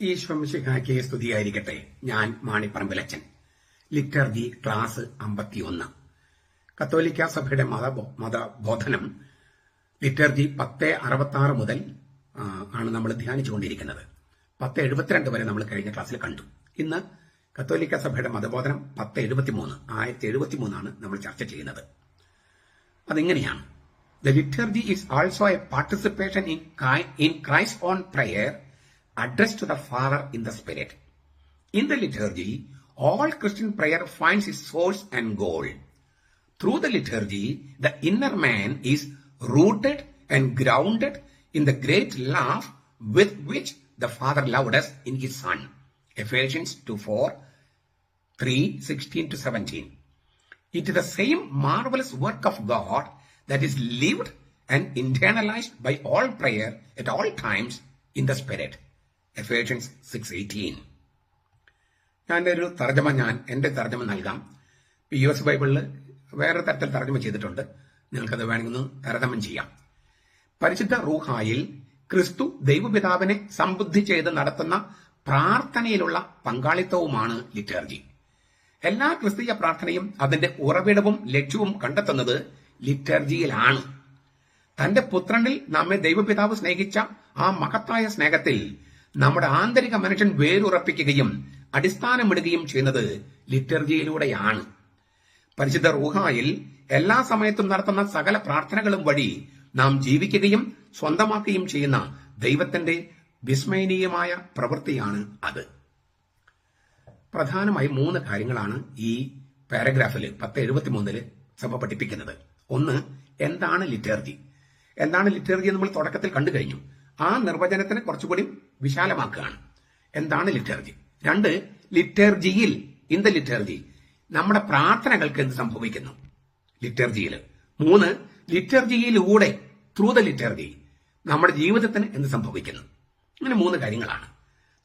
ഈശ്വംശിഹായ്ക്ക് സ്തുതിയായിരിക്കട്ടെ. ഞാൻ മാണിപ്പറമ്പിലച്ചൻ. Liturgy class 51. കത്തോലിക്ക സഭയുടെ മതബോധനം ലിറ്റർജി 1066 മുതൽ ആണ് നമ്മൾ ധ്യാനിച്ചുകൊണ്ടിരിക്കുന്നത്. 1072 വരെ നമ്മൾ കഴിഞ്ഞ ക്ലാസ്സിൽ കണ്ടു. ഇന്ന് കത്തോലിക്ക സഭയുടെ മതബോധനം 1073 ആണ് നമ്മൾ ചർച്ച ചെയ്യുന്നത്. അതിങ്ങനെയാണ്: The liturgy is also a participation in Christ's own prayer addressed to the Father in the Spirit. In the liturgy, all Christian prayer finds its source and goal. Through the liturgy, the inner man is rooted and grounded in the great love with which the Father loved us in His Son. Ephesians 2:4, 3:16-17. It is the same marvelous work of God that is lived and internalized by all prayer at all times in the Spirit. Ephesians 6:18. എന്റെ തർജ്ജമ നൽകാം. US ബൈബിളിൽ വേറെ തരത്തിൽ തർജ്ജമ ചെയ്തിട്ടുണ്ട്. നിങ്ങൾക്കത് വേണമെങ്കിൽ താരതമ്യം ചെയ്യാം. പരിശുദ്ധ റൂഹായിൽ ക്രിസ്തു ദൈവപിതാവിനെ സംബുദ്ധി ചെയ്ത് നടത്തുന്ന പ്രാർത്ഥനയിലുള്ള പങ്കാളിത്തവുമാണ് ലിറ്റർജി. എല്ലാ ക്രിസ്തീയ പ്രാർത്ഥനയും അതിന്റെ ഉറവിടവും ലക്ഷ്യവും കണ്ടെത്തുന്നത് ലിറ്റർജിയിലാണ്. തന്റെ പുത്രനിൽ നമ്മെ ദൈവപിതാവ് സ്നേഹിച്ച ആ മഹത്തായ സ്നേഹത്തിൽ നമ്മുടെ ആന്തരിക മനുഷ്യൻ വേരുറപ്പിക്കുകയും അടിസ്ഥാനമിടുകയും ചെയ്യുന്നത് ലിറ്റർജിയിലൂടെയാണ്. പരിശുദ്ധ റൂഹായിൽ എല്ലാ സമയത്തും നടത്തുന്ന സകല പ്രാർത്ഥനകളും വഴി നാം ജീവിക്കുകയും സ്വന്തമാക്കുകയും ചെയ്യുന്ന ദൈവത്തിന്റെ വിസ്മയനീയമായ പ്രവൃത്തിയാണ് അത്. പ്രധാനമായി 3 കാര്യങ്ങളാണ് ഈ പാരഗ്രാഫിൽ 1073 സഭ പഠിപ്പിക്കുന്നത്. ഒന്ന്, എന്താണ് ലിറ്റർജി? എന്താണ് ലിറ്റർജി എന്ന് നമ്മൾ തുടക്കത്തിൽ കണ്ടു കഴിഞ്ഞു. ആ നിർവചനത്തിന് കുറച്ചുകൂടി വിശാലമാക്കുകയാണ്. എന്താണ് ലിറ്റർജി? 2, ലിറ്റർജിയിൽ, ഇൻ ദ ലിറ്റർജി നമ്മുടെ പ്രാർത്ഥനകൾക്ക് എന്ത് സംഭവിക്കുന്നു ലിറ്റർജിയിൽ. 3, ലിറ്റർജിയിലൂടെ, ത്രൂ ദ ലിറ്റർജി നമ്മുടെ ജീവിതത്തിന് എന്ത് സംഭവിക്കുന്നു. അങ്ങനെ 3 കാര്യങ്ങളാണ്.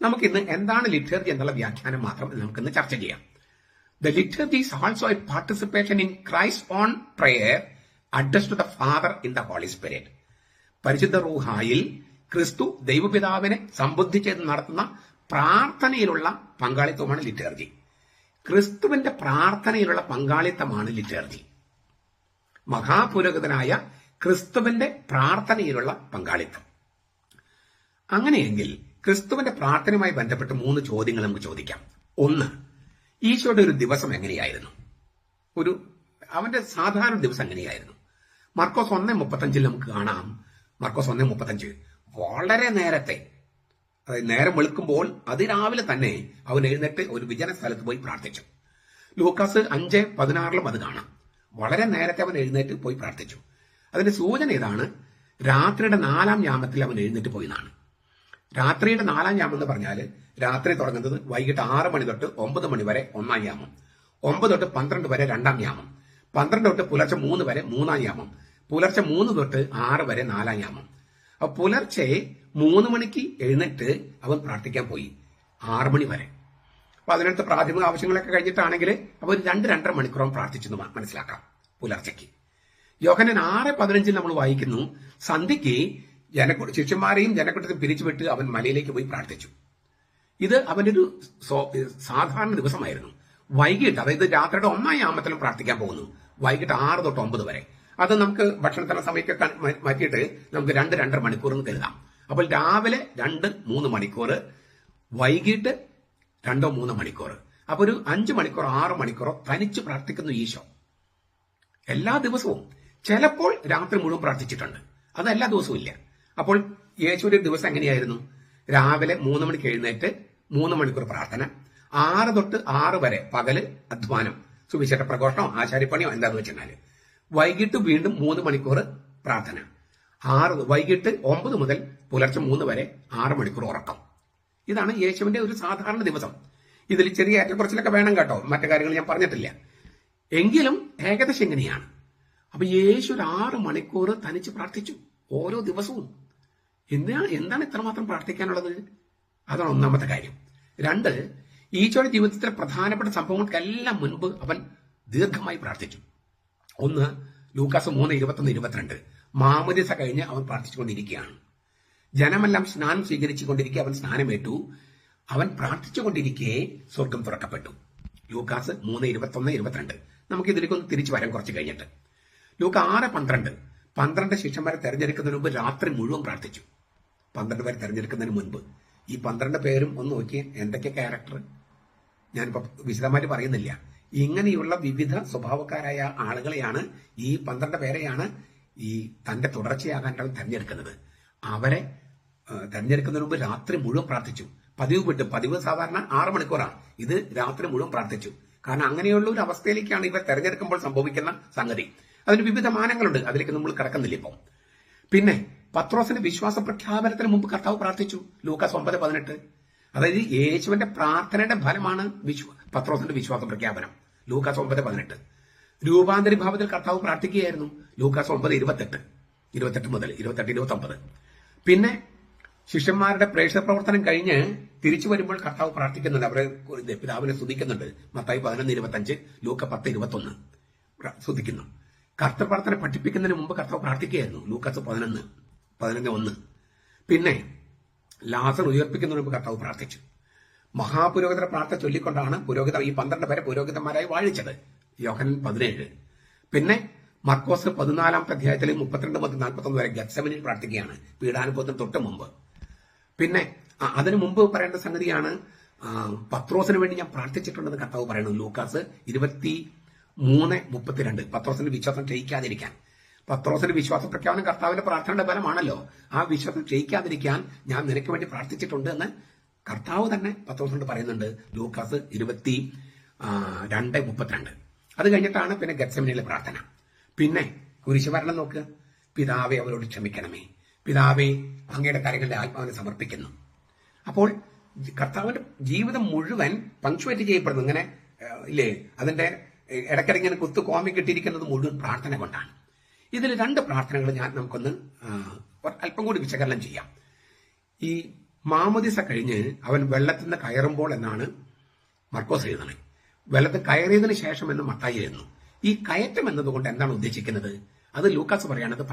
നമുക്കിന്ന് എന്താണ് ലിറ്റർജി എന്നുള്ള വ്യാഖ്യാനം മാത്രം നമുക്കിന്ന് ചർച്ച ചെയ്യാം. The liturgy is also a participation in Christ's own prayer addressed to the Father in the Holy Spirit. പരിശുദ്ധ റൂഹായിൽ ക്രിസ്തു ദൈവപിതാവിനെ സംബുദ്ധി ചെയ്ത് നടത്തുന്ന പ്രാർത്ഥനയിലുള്ള പങ്കാളിത്തമാണ് ലിറ്റർജി. ക്രിസ്തുവിന്റെ പ്രാർത്ഥനയിലുള്ള പങ്കാളിത്തമാണ് ലിറ്റർജി. മഹാപുരോഹിതനായ ക്രിസ്തുവിന്റെ പ്രാർത്ഥനയിലുള്ള പങ്കാളിത്തം. അങ്ങനെയെങ്കിൽ ക്രിസ്തുവിന്റെ പ്രാർത്ഥനയുമായി ബന്ധപ്പെട്ട് 3 ചോദ്യങ്ങൾ നമുക്ക് ചോദിക്കാം. 1, ഈശോയുടെ ഒരു ദിവസം എങ്ങനെയായിരുന്നു? അവന്റെ സാധാരണ ദിവസം എങ്ങനെയായിരുന്നു? മർക്കോസ് 1:35 നമുക്ക് കാണാം. മർക്കോസ് 1:35 വളരെ നേരത്തെ, അതായത് നേരം വെളുക്കുമ്പോൾ അതിരാവിലെ തന്നെ അവൻ എഴുന്നേറ്റ് ഒരു വിജന സ്ഥലത്ത് പോയി പ്രാർത്ഥിച്ചു. ലൂക്കാസ് 5:16 അത് കാണാം. വളരെ നേരത്തെ അവൻ എഴുന്നേറ്റ് പോയി പ്രാർത്ഥിച്ചു. അതിന്റെ സൂചന ഇതാണ്: രാത്രിയുടെ 4-ാം യാമത്തിൽ അവൻ എഴുന്നേറ്റ് പോയി എന്നാണ്. രാത്രിയുടെ 4-ാം യാമം എന്ന് പറഞ്ഞാൽ രാത്രി തുടങ്ങുന്നത് വൈകിട്ട് 6 മണി തൊട്ട് 9 മണി വരെ 1-ാം യാമം, 9 തൊട്ട് 12 വരെ 2-ാം യാമം, 12 തൊട്ട് പുലർച്ചെ 3 വരെ 3-ാം യാമം, പുലർച്ചെ 3 തൊട്ട് 6 വരെ 4-ാം യാമം. അപ്പൊ പുലർച്ചെ 3 മണിക്ക് എഴുന്നേറ്റ് അവൻ പ്രാർത്ഥിക്കാൻ പോയി 6 മണി വരെ. അപ്പൊ അതിനടുത്ത് പ്രാഥമിക ആവശ്യങ്ങളൊക്കെ കഴിഞ്ഞിട്ടാണെങ്കിൽ അവർ 2-2.5 മണിക്കൂറും പ്രാർത്ഥിച്ചെന്ന് മനസ്സിലാക്കാം പുലർച്ചയ്ക്ക്. യോഹന്നാൻ 6:15 നമ്മൾ വായിക്കുന്നു, സന്ധ്യയ്ക്ക് ശിഷ്യന്മാരെയും ജനക്കൂട്ടത്തെ പിരിച്ചുവിട്ട് അവൻ മലയിലേക്ക് പോയി പ്രാർത്ഥിച്ചു. ഇത് അവന്റെ ഒരു സാധാരണ ദിവസമായിരുന്നു. വൈകിട്ട്, അതായത് രാത്രിയുടെ 1-ാം യാമത്തിലും പ്രാർത്ഥിക്കാൻ പോകുന്നു, വൈകിട്ട് 6 തൊട്ട് 9 വരെ. അത് നമുക്ക് ഭക്ഷണത്തിനുള്ള സമയമൊക്കെ മാറ്റിയിട്ട് നമുക്ക് 2-2.5 മണിക്കൂർ എന്ന് കരുതാം. അപ്പോൾ രാവിലെ 2-3 മണിക്കൂർ, വൈകിട്ട് 2-3 മണിക്കൂർ. അപ്പൊ ഒരു 5 മണിക്കൂറോ 6 മണിക്കൂറോ തനിച്ച് പ്രാർത്ഥിക്കുന്നു ഈശോ എല്ലാ ദിവസവും. ചിലപ്പോൾ രാത്രി മുഴുവൻ പ്രാർത്ഥിച്ചിട്ടുണ്ട്, അത് എല്ലാ ദിവസവും ഇല്ല. അപ്പോൾ യേശുവിന്റെ ദിവസം എങ്ങനെയായിരുന്നു? രാവിലെ 3 മണിക്ക് എഴുന്നേറ്റ് 3 മണിക്കൂർ പ്രാർത്ഥന, 6 തൊട്ട് 6 വരെ പകല് അധ്വാനം, സുവിശേഷ പ്രഘോഷണോ ആശാരിപ്പണിയോ എന്താന്ന് വെച്ചാൽ, വൈകിട്ട് വീണ്ടും 3 മണിക്കൂർ പ്രാർത്ഥന, വൈകിട്ട് 9 മുതൽ പുലർച്ചെ 3 വരെ 6 മണിക്കൂർ ഉറക്കം. ഇതാണ് യേശുവിന്റെ ഒരു സാധാരണ ദിവസം. ഇതിൽ ചെറിയ ഏറ്റക്കുറച്ചിലൊക്കെ വേണം കേട്ടോ, മറ്റു കാര്യങ്ങൾ ഞാൻ പറഞ്ഞിട്ടില്ല. എങ്കിലും ഏകദേശം എങ്ങനെയാണ്? അപ്പൊ യേശു 6 മണിക്കൂർ തനിച്ച് പ്രാർത്ഥിച്ചു ഓരോ ദിവസവും. എന്താണ് ഇത്രമാത്രം പ്രാർത്ഥിക്കാനുള്ളത്? അതാണ് 1ാമത്തെ കാര്യം. 2, ഈശോയുടെ ജീവിതത്തിലെ പ്രധാനപ്പെട്ട സംഭവങ്ങൾക്കെല്ലാം മുൻപ് അവൻ ദീർഘമായി പ്രാർത്ഥിച്ചു. 1, ലൂക്കാസ് 3:21-22 മാമോദീസ കഴിഞ്ഞ് അവൻ പ്രാർത്ഥിച്ചുകൊണ്ടിരിക്കുകയാണ്. ജനമെല്ലാം സ്നാനം സ്വീകരിച്ചുകൊണ്ടിരിക്കുക അവൻ സ്നാനമേറ്റു. അവൻ പ്രാർത്ഥിച്ചുകൊണ്ടിരിക്കെ സ്വർഗം തുറക്കപ്പെട്ടു. ലൂക്കാസ് 3:21-22. നമുക്ക് ഇതിലേക്കൊന്ന് തിരിച്ചു വരാൻ കുറച്ച് കഴിഞ്ഞിട്ട്. ലൂക്ക 6:12 ശിഷ്യന്മാരെ തെരഞ്ഞെടുക്കുന്നതിന് മുമ്പ് രാത്രി മുഴുവൻ പ്രാർത്ഥിച്ചു. 12 പേരെ തെരഞ്ഞെടുക്കുന്നതിന് മുൻപ്. ഈ 12 പേരും ഒന്ന് നോക്കിയേ, എന്തൊക്കെ ക്യാരക്ടർ. ഞാനിപ്പോ വിശദമായിട്ട് പറയുന്നില്ല. ഇങ്ങനെയുള്ള വിവിധ സ്വഭാവക്കാരായ ആളുകളെയാണ്, ഈ 12 പേരെയാണ് ഈ തന്റെ തുടർച്ചയാകാൻ തെരഞ്ഞെടുക്കുന്നത്. അവരെ തെരഞ്ഞെടുക്കുന്നതിന് മുമ്പ് രാത്രി മുഴുവൻ പ്രാർത്ഥിച്ചു. പതിവ് സാധാരണ 6 മണിക്കൂറാണ്. ഇത് രാത്രി മുഴുവൻ പ്രാർത്ഥിച്ചു. കാരണം അങ്ങനെയുള്ള ഒരു അവസ്ഥയിലേക്കാണ് ഇവർ തെരഞ്ഞെടുക്കുമ്പോൾ സംഭവിക്കുന്ന സംഗതി. അതിന് വിവിധ മാനങ്ങളുണ്ട്, അതിലേക്ക് നമ്മൾ കടക്കുന്നില്ല ഇപ്പം. പിന്നെ പത്രോസിന്റെ വിശ്വാസ പ്രഖ്യാപനത്തിന് മുമ്പ് കർത്താവ് പ്രാർത്ഥിച്ചു. ലൂക്കാസ് 9:18. അതായത് യേശുവിന്റെ പ്രാർത്ഥനയുടെ ഫലമാണ് പത്രോസിന്റെ വിശ്വാസ പ്രഖ്യാപനം. ലൂക്കാസ് 9:18. രൂപാന്തരി ഭാവത്തിൽ കർത്താവ് പ്രാർത്ഥിക്കുകയായിരുന്നു. ലൂക്കാസ് 9:28 മുതൽ 28-29. പിന്നെ ശിഷ്യന്മാരുടെ പ്രേക്ഷിത പ്രവർത്തനം കഴിഞ്ഞ് തിരിച്ചു വരുമ്പോൾ കർത്താവ് പ്രാർത്ഥിക്കുന്നുണ്ട്. അവരെ പിതാവിനെ സ്തുതിക്കുന്നുണ്ട്. മത്തായി 11:25, ലൂക്ക 10:21 സ്തുതിക്കുന്നു. കർത്തപ്രാർത്ഥന പഠിപ്പിക്കുന്നതിന് മുമ്പ് കർത്താവ് പ്രാർത്ഥിക്കുകയായിരുന്നു. ലൂക്കാസ് 11:1. പിന്നെ ലാസർ ഉയർപ്പിക്കുന്നതിന് മുമ്പ് കർത്താവ് പ്രാർത്ഥിച്ചു. മഹാപുരോഹിതരുടെ പ്രാർത്ഥന ചൊല്ലിക്കൊണ്ടാണ് ഈ 12 പേരെ പുരോഹിതന്മാരായി വാഴിച്ചത്. യോഹന്നാൻ 17. പിന്നെ മർക്കോസ് 14-ാമത്തെ അധ്യായത്തിൽ 32 മുതൽ 41 വരെ ഗെത്സമനിൽ പ്രാർത്ഥിക്കുകയാണ്, പീഡാനുഭവത്തിന് തൊട്ട് മുമ്പ്. പിന്നെ അതിനു മുമ്പ് പറയേണ്ട സംഗതിയാണ്, പത്രോസിന് വേണ്ടി ഞാൻ പ്രാർത്ഥിച്ചിട്ടുണ്ടെന്ന് കർത്താവ് പറയുന്നു. ലൂക്കാസ് 23:32. പത്രോസിന്റെ വിശ്വാസം ക്ഷയിക്കാതിരിക്കാൻ. പത്രോസിന്റെ വിശ്വാസ പ്രഖ്യാപനം കർത്താവിന്റെ പ്രാർത്ഥനയുടെ ഫലമാണല്ലോ. ആ വിശ്വാസം ക്ഷയിക്കാതിരിക്കാൻ ഞാൻ നിനക്ക് വേണ്ടി പ്രാർത്ഥിച്ചിട്ടുണ്ട് എന്ന് കർത്താവ് തന്നെ പത്രോസിനോട് പറയുന്നുണ്ട്. ലൂക്കാസ് 22:32. അത് കഴിഞ്ഞിട്ടാണ് പിന്നെ ഗെത്സമനിയിലെ പ്രാർത്ഥന. പിന്നെ കുരിശുമരണം നോക്കുക. പിതാവേ, അവരോട് ക്ഷമിക്കണമേ. പിതാവേ, അങ്ങയുടെ കാര്യങ്ങളുടെ ആത്മാവിനെ സമർപ്പിക്കുന്നു. അപ്പോൾ കർത്താവിന്റെ ജീവിതം മുഴുവൻ പങ്ക്ച്വേറ്റ് ചെയ്യപ്പെടുന്നു. ഇങ്ങനെ ഇല്ലേ, അതിന്റെ ഇടയ്ക്കിടയ്ക്ക് കുത്തു കോമി കിട്ടിയിരിക്കുന്നത് മുഴുവൻ പ്രാർത്ഥന കൊണ്ടാണ്. ഇതിൽ 2 പ്രാർത്ഥനകൾ നമുക്കൊന്ന് അല്പം കൂടി വിശകലനം ചെയ്യാം. ഈ മാമോദിസ കഴിഞ്ഞ് അവൻ വെള്ളത്തിൽ നിന്ന് കയറുമ്പോൾ എന്നാണ് മർക്കോസ് എഴുതണേ. വെള്ളത്തിൽ കയറിയതിനു ശേഷം എന്ന് മത്തായി എഴുതുന്നു. ഈ കയറ്റം എന്നതുകൊണ്ട് എന്താണ് ഉദ്ദേശിക്കുന്നത്? അത് ലൂക്കാസ് പറയുന്നത്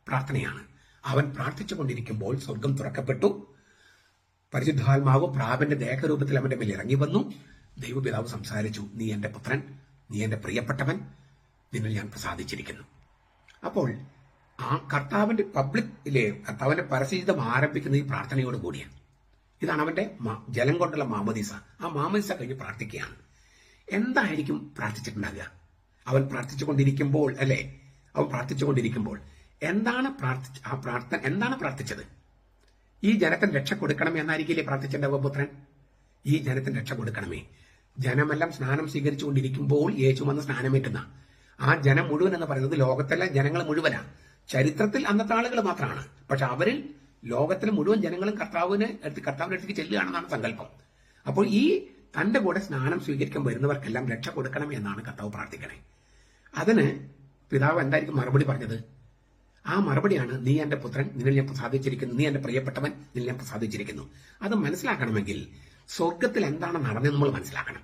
പ്രാർത്ഥനയാണ്. അവൻ പ്രാർത്ഥിച്ചുകൊണ്ടിരിക്കുമ്പോൾ സ്വർഗം തുറക്കപ്പെട്ടു. പരിശുദ്ധാത്മാവ് പ്രാപന്റെ ദേഹരൂപത്തിൽ അവന്റെ മേൽ ഇറങ്ങി വന്നു. ദൈവപിതാവ് സംസാരിച്ചു, നീ എന്റെ പുത്രൻ, നീ എന്റെ പ്രിയപ്പെട്ടവൻ, നിന്നിൽ ഞാൻ പ്രസാദിച്ചിരിക്കുന്നു. അപ്പോൾ ആ കർത്താവിന്റെ കർത്താവിന്റെ പരസ്യജീവിതം ആരംഭിക്കുന്ന ഈ പ്രാർത്ഥനയോട് കൂടിയാണ്. ഇതാണ് അവന്റെ ജലം കൊണ്ടുള്ള മാമോദീസ. ആ മാമോദീസ കഴിഞ്ഞ് പ്രാർത്ഥിക്കുകയാണ്. എന്തായിരിക്കും പ്രാർത്ഥിച്ചിട്ടുണ്ടാകുക? അവൻ പ്രാർത്ഥിച്ചുകൊണ്ടിരിക്കുമ്പോൾ എന്താണ് പ്രാർത്ഥിച്ചത്? ഈ ജനത്തിന് രക്ഷ കൊടുക്കണമേ എന്നായിരിക്കില്ലേ പ്രാർത്ഥിച്ചിട്ടുണ്ടാവുക പുത്രൻ? ഈ ജനത്തിന് രക്ഷ കൊടുക്കണമേ. ജനമെല്ലാം സ്നാനം സ്വീകരിച്ചുകൊണ്ടിരിക്കുമ്പോൾ യേശു വന്ന് സ്നാനമേറ്റുന്ന ആ ജനം മുഴുവൻ എന്ന് പറയുന്നത് ലോകത്തിലെ ജനങ്ങൾ മുഴുവനാണ്. ചരിത്രത്തിൽ അന്നത്തെ ആളുകൾ മാത്രമാണ്. പക്ഷെ അവരിൽ ലോകത്തിലെ മുഴുവൻ ജനങ്ങളും കർത്താവിന്റെ അടുത്തേക്ക് ചെല്ലുകയാണെന്നാണ് സങ്കല്പം. അപ്പോൾ ഈ തന്റെ കൂടെ സ്നാനം സ്വീകരിക്കാൻ വരുന്നവർക്കെല്ലാം രക്ഷ കൊടുക്കണം എന്നാണ് കർത്താവ് പ്രാർത്ഥിക്കണേ. അതിന് പിതാവ് എന്തായിരിക്കും മറുപടി പറഞ്ഞത്? ആ മറുപടിയാണ്, നീ എന്റെ പുത്രൻ, നിന്നിൽ ഞാൻ പ്രസാദിച്ചിരിക്കുന്നു, നീ എന്റെ പ്രിയപ്പെട്ടവൻ, നിന്നിൽ ഞാൻ പ്രസാദിച്ചിരിക്കുന്നു. അത് മനസ്സിലാക്കണമെങ്കിൽ സ്വർഗത്തിൽ എന്താണ് നടന്നതെന്ന് നമ്മൾ മനസ്സിലാക്കണം.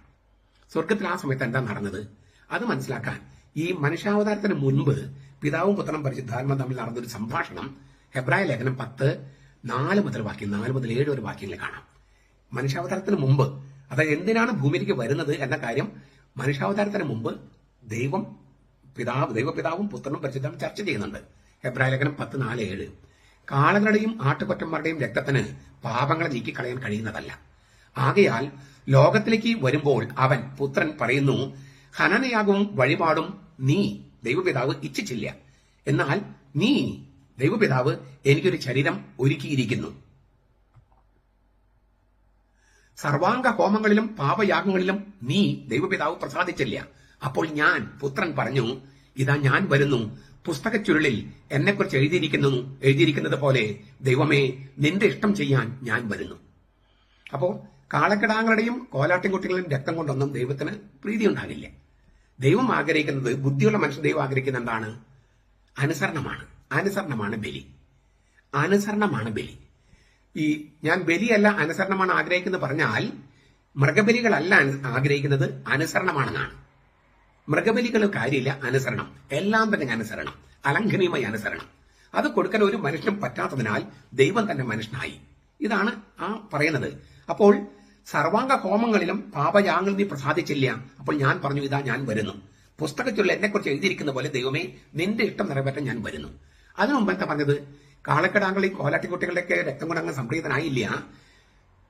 സ്വർഗത്തിൽ ആ സമയത്ത് എന്താ നടന്നത് അത് മനസ്സിലാക്കാൻ ഈ മനുഷ്യാവതാരത്തിന് മുൻപ് പിതാവും പുത്രനും പരിശുദ്ധാത്മാവും തമ്മിൽ നടന്നൊരു സംഭാഷണം ഹെബ്രായ ലേഖനം 10:4 മുതൽ 7 ഒരു വാക്യങ്ങളിൽ കാണാം. മനുഷ്യാവതാരത്തിന് മുമ്പ്, അതായത് എന്തിനാണ് ഭൂമിയിലേക്ക് വരുന്നത് എന്ന കാര്യം മനുഷ്യാവതാരത്തിന് മുമ്പ് ദൈവപിതാവും പുത്രനും പരിശുദ്ധനും ചർച്ച ചെയ്യുന്നുണ്ട്. ഹെബ്രായ ലേഖനം 10:4-7. കാളകളുടെയും ആട്ടുകൊറ്റന്മാരുടെയും രക്തത്തിന് പാപങ്ങളെ നീക്കിക്കളയാൻ കഴിയുന്നതല്ല. ആകയാൽ ലോകത്തിലേക്ക് വരുമ്പോൾ അവൻ പുത്രൻ പറയുന്നു, ഹനനയാഗവും വഴിപാടും നീ ദൈവപിതാവ് ഇച്ഛിച്ചില്ല, എന്നാൽ നീ ദൈവപിതാവ് എനിക്കൊരു ശരീരം ഒരുക്കിയിരിക്കുന്നു. സർവാംഗ ഹോമങ്ങളിലും പാപയാഗങ്ങളിലും നീ ദൈവപിതാവ് പ്രസാദിച്ചില്ല. അപ്പോൾ ഞാൻ പുത്രൻ പറഞ്ഞു, ഇതാ ഞാൻ വരുന്നു, പുസ്തക ചുരുളിൽ എന്നെക്കുറിച്ച് എഴുതിയിരിക്കുന്നത് പോലെ ദൈവമേ, നിന്റെ ഇഷ്ടം ചെയ്യാൻ ഞാൻ വരുന്നു. അപ്പോ കാളക്കിടാങ്ങളുടെയും കോലാട്ടിൻകുട്ടികളുടെയും രക്തം കൊണ്ടൊന്നും ദൈവത്തിന് പ്രീതി ഉണ്ടാകില്ല. ദൈവം ആഗ്രഹിക്കുന്നത്, ബുദ്ധിയുള്ള മനുഷ്യൻ ദൈവം ആഗ്രഹിക്കുന്ന എന്താണ്? അനുസരണമാണ് ബലി. ഈ ഞാൻ ബലിയല്ല അനുസരണമാണ് ആഗ്രഹിക്കുന്നത് പറഞ്ഞാൽ മൃഗബലികളല്ല ആഗ്രഹിക്കുന്നത്, അനുസരണമാണെന്നാണ്. മൃഗബലികൾ കാര്യമില്ല, അനുസരണം, എല്ലാം തന്നെ അനുസരണം, അലംഘനീയമായ അനുസരണം. അത് കൊടുക്കാൻ ഒരു മനുഷ്യനും പറ്റാത്തതിനാൽ ദൈവം തന്നെ മനുഷ്യനായി. ഇതാണ് ആ പറയുന്നത്. അപ്പോൾ സർവാംഗ ഹോമങ്ങളിലും പാപയാഗങ്ങൾ നീ പ്രസാദിച്ചില്ല. അപ്പോൾ ഞാൻ പറഞ്ഞു, ഇതാ ഞാൻ വരുന്നു. പുസ്തകത്തിൽ എന്നെക്കുറിച്ച് എഴുതിയിരിക്കുന്ന പോലെ ദൈവമേ നിന്റെ ഇഷ്ടം നിറവേറ്റാൻ ഞാൻ വരുന്നു. അതിനു മുമ്പ് എന്താ പറഞ്ഞത്? കാളക്കിടാങ്ങളെയും കോലാട്ടിക്കുട്ടികളുടെയൊക്കെ രക്തം കൊണ്ട് അങ്ങ് സംപ്രീതനായില്ല.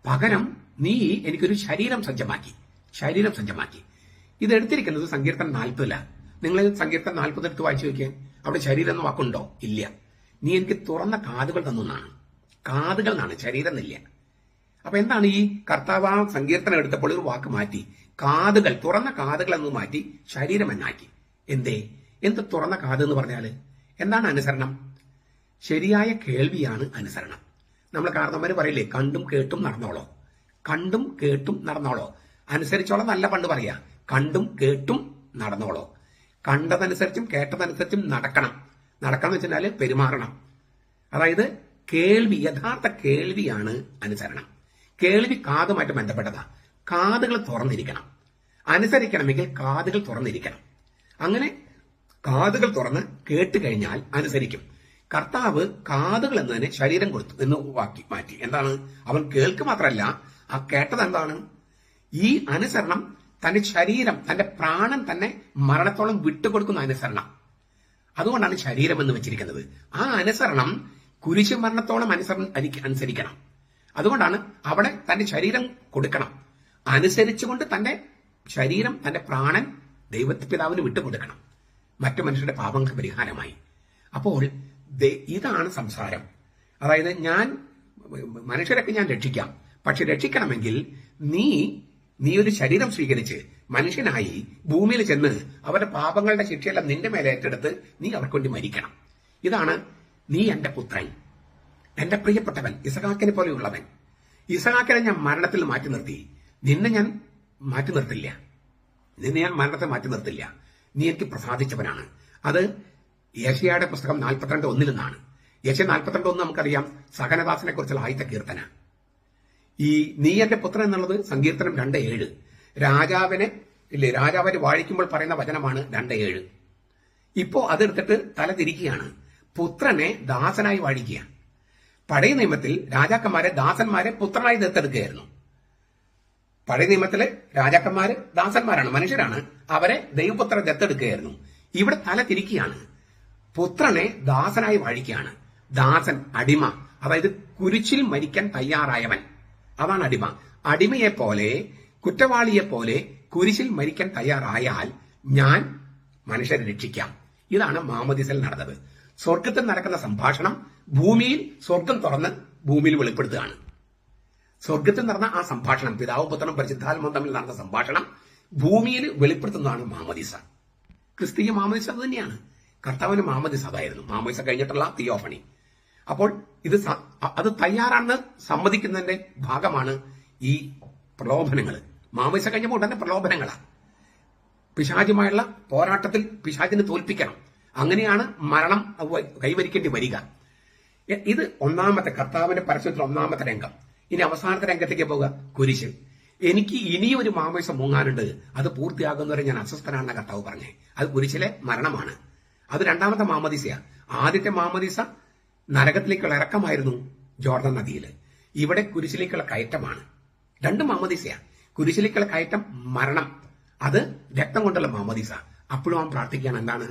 പകരം നീ എനിക്കൊരു ശരീരം സജ്ജമാക്കി. ഇത് എടുത്തിരിക്കുന്നത് സങ്കീർത്തനം 40. നിങ്ങൾ സങ്കീർത്തനം 40 എടുത്ത് വായിച്ചു നോക്കിയാൽ അവിടെ ശരീരം എന്ന വാക്കുണ്ടോ? ഇല്ല. നീ എനിക്ക് തുറന്ന കാതുകൾ തന്നാണ്. കാതുകൾ എന്നാണ്, ശരീരം എന്നില്ല. അപ്പൊ എന്താണ് ഈ കർത്താവ് സങ്കീർത്തനം എടുത്തപ്പോൾ ഒരു വാക്ക് മാറ്റി, കാതുകൾ, തുറന്ന കാതുകൾ എന്ന് മാറ്റി ശരീരം എന്നാക്കി. എന്ത് തുറന്ന കാത് എന്ന് പറഞ്ഞാല് എന്താണ്? അനുസരണം. ശരിയായ കേൾവിയാണ് അനുസരണം. നമ്മൾ കാരണവന്മാര് പറയില്ലേ, കണ്ടും കേട്ടും നടന്നോളോ. അനുസരിച്ചോളം നല്ല പണ്ട് പറയാ, കണ്ടും കേട്ടും നടന്നോളോ. കണ്ടതനുസരിച്ചും കേട്ടതനുസരിച്ചും നടക്കണം എന്ന് വെച്ചാല് പെരുമാറണം. അതായത് കേൾവി, യഥാർത്ഥ കേൾവിയാണ് അനുസരണം. കേൾവി കാതുമായിട്ട് ബന്ധപ്പെട്ടതാ. കാതുകൾ തുറന്നിരിക്കണം. അനുസരിക്കണമെങ്കിൽ കാതുകൾ തുറന്നിരിക്കണം. അങ്ങനെ കാതുകൾ തുറന്ന് കേട്ട് കഴിഞ്ഞാൽ അനുസരിക്കും. കർത്താവ് കാതുകൾ എന്നതിന് ശരീരം കൊടുത്തു എന്ന് വാക്കി മാറ്റി. എന്താണ്? അവൻ കേൾക്ക് മാത്രമല്ല, ആ കേട്ടത് എന്താണ്? ഈ അനുസരണം തന്റെ ശരീരം, തന്റെ പ്രാണൻ തന്നെ മരണത്തോളം വിട്ടുകൊടുക്കുന്ന അനുസരണം. അതുകൊണ്ടാണ് ശരീരം എന്ന് വെച്ചിരിക്കുന്നത്. ആ അനുസരണം കുരിശു മരണത്തോളം അനുസരിക്കണം. അതുകൊണ്ടാണ് അവിടെ തന്റെ ശരീരം കൊടുക്കണം. അനുസരിച്ചുകൊണ്ട് തന്റെ ശരീരം, തന്റെ പ്രാണൻ ദൈവപിതാവിന് വിട്ടുകൊടുക്കണം, മറ്റു മനുഷ്യരുടെ പാപങ്ങൾക്ക് പരിഹാരമായി. അപ്പോൾ ഇതാണ് സംസാരം. അതായത് മനുഷ്യരൊക്കെ ഞാൻ രക്ഷിക്കാം, പക്ഷെ രക്ഷിക്കണമെങ്കിൽ നീ ഒരു ശരീരം സ്വീകരിച്ച് മനുഷ്യനായി ഭൂമിയിൽ ചെന്ന് അവരുടെ പാപങ്ങളുടെ ശിക്ഷയെല്ലാം നിന്റെ മേലെ ഏറ്റെടുത്ത് നീ അവർക്ക് വേണ്ടി മരിക്കണം. ഇതാണ് നീ എന്റെ പുത്രൻ, എന്റെ പ്രിയപ്പെട്ടവൻ, ഇസഹാക്കിനെ പോലെയുള്ളവൻ. ഇസഹാക്കിനെ ഞാൻ മരണത്തിൽ മാറ്റി നിർത്തി, നിന്നെ ഞാൻ മാറ്റി നിർത്തില്ല. മരണത്തെ മാറ്റി നിർത്തില്ല. നീ എനിക്ക് പ്രസാദിച്ചവനാണ്. അത് യെശയ്യായുടെ പുസ്തകം 42:1 നിന്നാണ്. യെശയ്യ 42:1 നമുക്കറിയാം, സഹനദാസനെ കുറിച്ചുള്ള ആദ്യത്തെ കീർത്തന. ഈ നീ എന്റെ പുത്രൻ എന്നുള്ളത് സങ്കീർത്തനം 2:7. രാജാവിനെ വാഴിക്കുമ്പോൾ പറയുന്ന വചനമാണ് 2:7. ഇപ്പോ അതെടുത്തിട്ട് തല തിരിക്കുകയാണ്. പുത്രനെ ദാസനായി വാഴിക്കുക. പഴയ നിയമത്തിൽ രാജാക്കന്മാരെ, ദാസന്മാരെ പുത്രനായി ദത്തെടുക്കുകയായിരുന്നു. പഴയ നിയമത്തിലെ രാജാക്കന്മാര് ദാസന്മാരാണ്, മനുഷ്യരാണ്. അവരെ ദൈവപുത്ര ദത്തെടുക്കുകയായിരുന്നു. ഇവിടെ തല തിരിക്കുകയാണ്. പുത്രനെ ദാസനായി വാഴിക്കുകയാണ്. ദാസൻ, അടിമ, അതായത് കുരിശിൽ മരിക്കാൻ തയ്യാറായവൻ, അതാണ് അടിമ. അടിമയെപ്പോലെ, കുറ്റവാളിയെപ്പോലെ കുരിശിൽ മരിക്കാൻ തയ്യാറായാൽ ഞാൻ മനുഷ്യരെ രക്ഷിക്കാം. ഇതാണ് മാമോദീസയിൽ നടന്നത്. സ്വർഗത്തിൽ നടക്കുന്ന സംഭാഷണം ഭൂമിയിൽ, സ്വർഗം തുറന്ന് ഭൂമിയിൽ വെളിപ്പെടുത്തുകയാണ്. സ്വർഗത്തിൽ നടന്ന ആ സംഭാഷണം, പിതാവും പുത്രനും പരിശുദ്ധാത്മാവും തമ്മിൽ നടന്ന സംഭാഷണം ഭൂമിയിൽ വെളിപ്പെടുത്തുന്നതാണ് മാമോദീസ. ക്രിസ്തീയ മാമോദീസ അത് തന്നെയാണ്. കർത്താവിന് മാമോദീസ അതായിരുന്നു. മാമോദീസ കഴിഞ്ഞിട്ടുള്ള തിയോഫണി. അപ്പോൾ അത് തയ്യാറാണെന്ന് സമ്മതിക്കുന്നതിന്റെ ഭാഗമാണ് ഈ പ്രലോഭനങ്ങൾ. മാമോദീസ കഴിഞ്ഞപ്പോൾ ഉടനെ പ്രലോഭനങ്ങളാണ്. പിശാചുമായുള്ള പോരാട്ടത്തിൽ പിശാചിനെ തോൽപ്പിക്കണം. അങ്ങനെയാണ് മരണം കൈവരിക്കേണ്ടി വരിക. ഇത് ഒന്നാമത്തെ, കർത്താവിന്റെ പരസ്യത്തിൽ ഒന്നാമത്തെ രംഗം. ഇനി അവസാനത്തെ രംഗത്തേക്ക് പോവുക, കുരിശ്. എനിക്ക് ഇനിയൊരു മാമോദീസ മുങ്ങാനുണ്ട്, അത് പൂർത്തിയാകുന്നവരെ ഞാൻ അസ്വസ്ഥനാണെന്ന കർത്താവ് പറഞ്ഞേ. അത് കുരിശിലെ മരണമാണ്. അത് രണ്ടാമത്തെ മാമോദീസയാ. ആദ്യത്തെ മാമോദീസ നരകത്തിലേക്കുള്ള ഇറക്കമായിരുന്നു ജോർദാൻ നദിയിൽ. ഇവിടെ കുരിശിലേക്കുള്ള കയറ്റമാണ്. രണ്ട് മാമോദീസയാ. കുരിശിലേക്കുള്ള കയറ്റം മരണം, അത് രക്തം കൊണ്ടുള്ള മാമോദീസ. അപ്പോഴും അവൻ പ്രാർത്ഥിക്കുകയാണ്, എന്താണ്?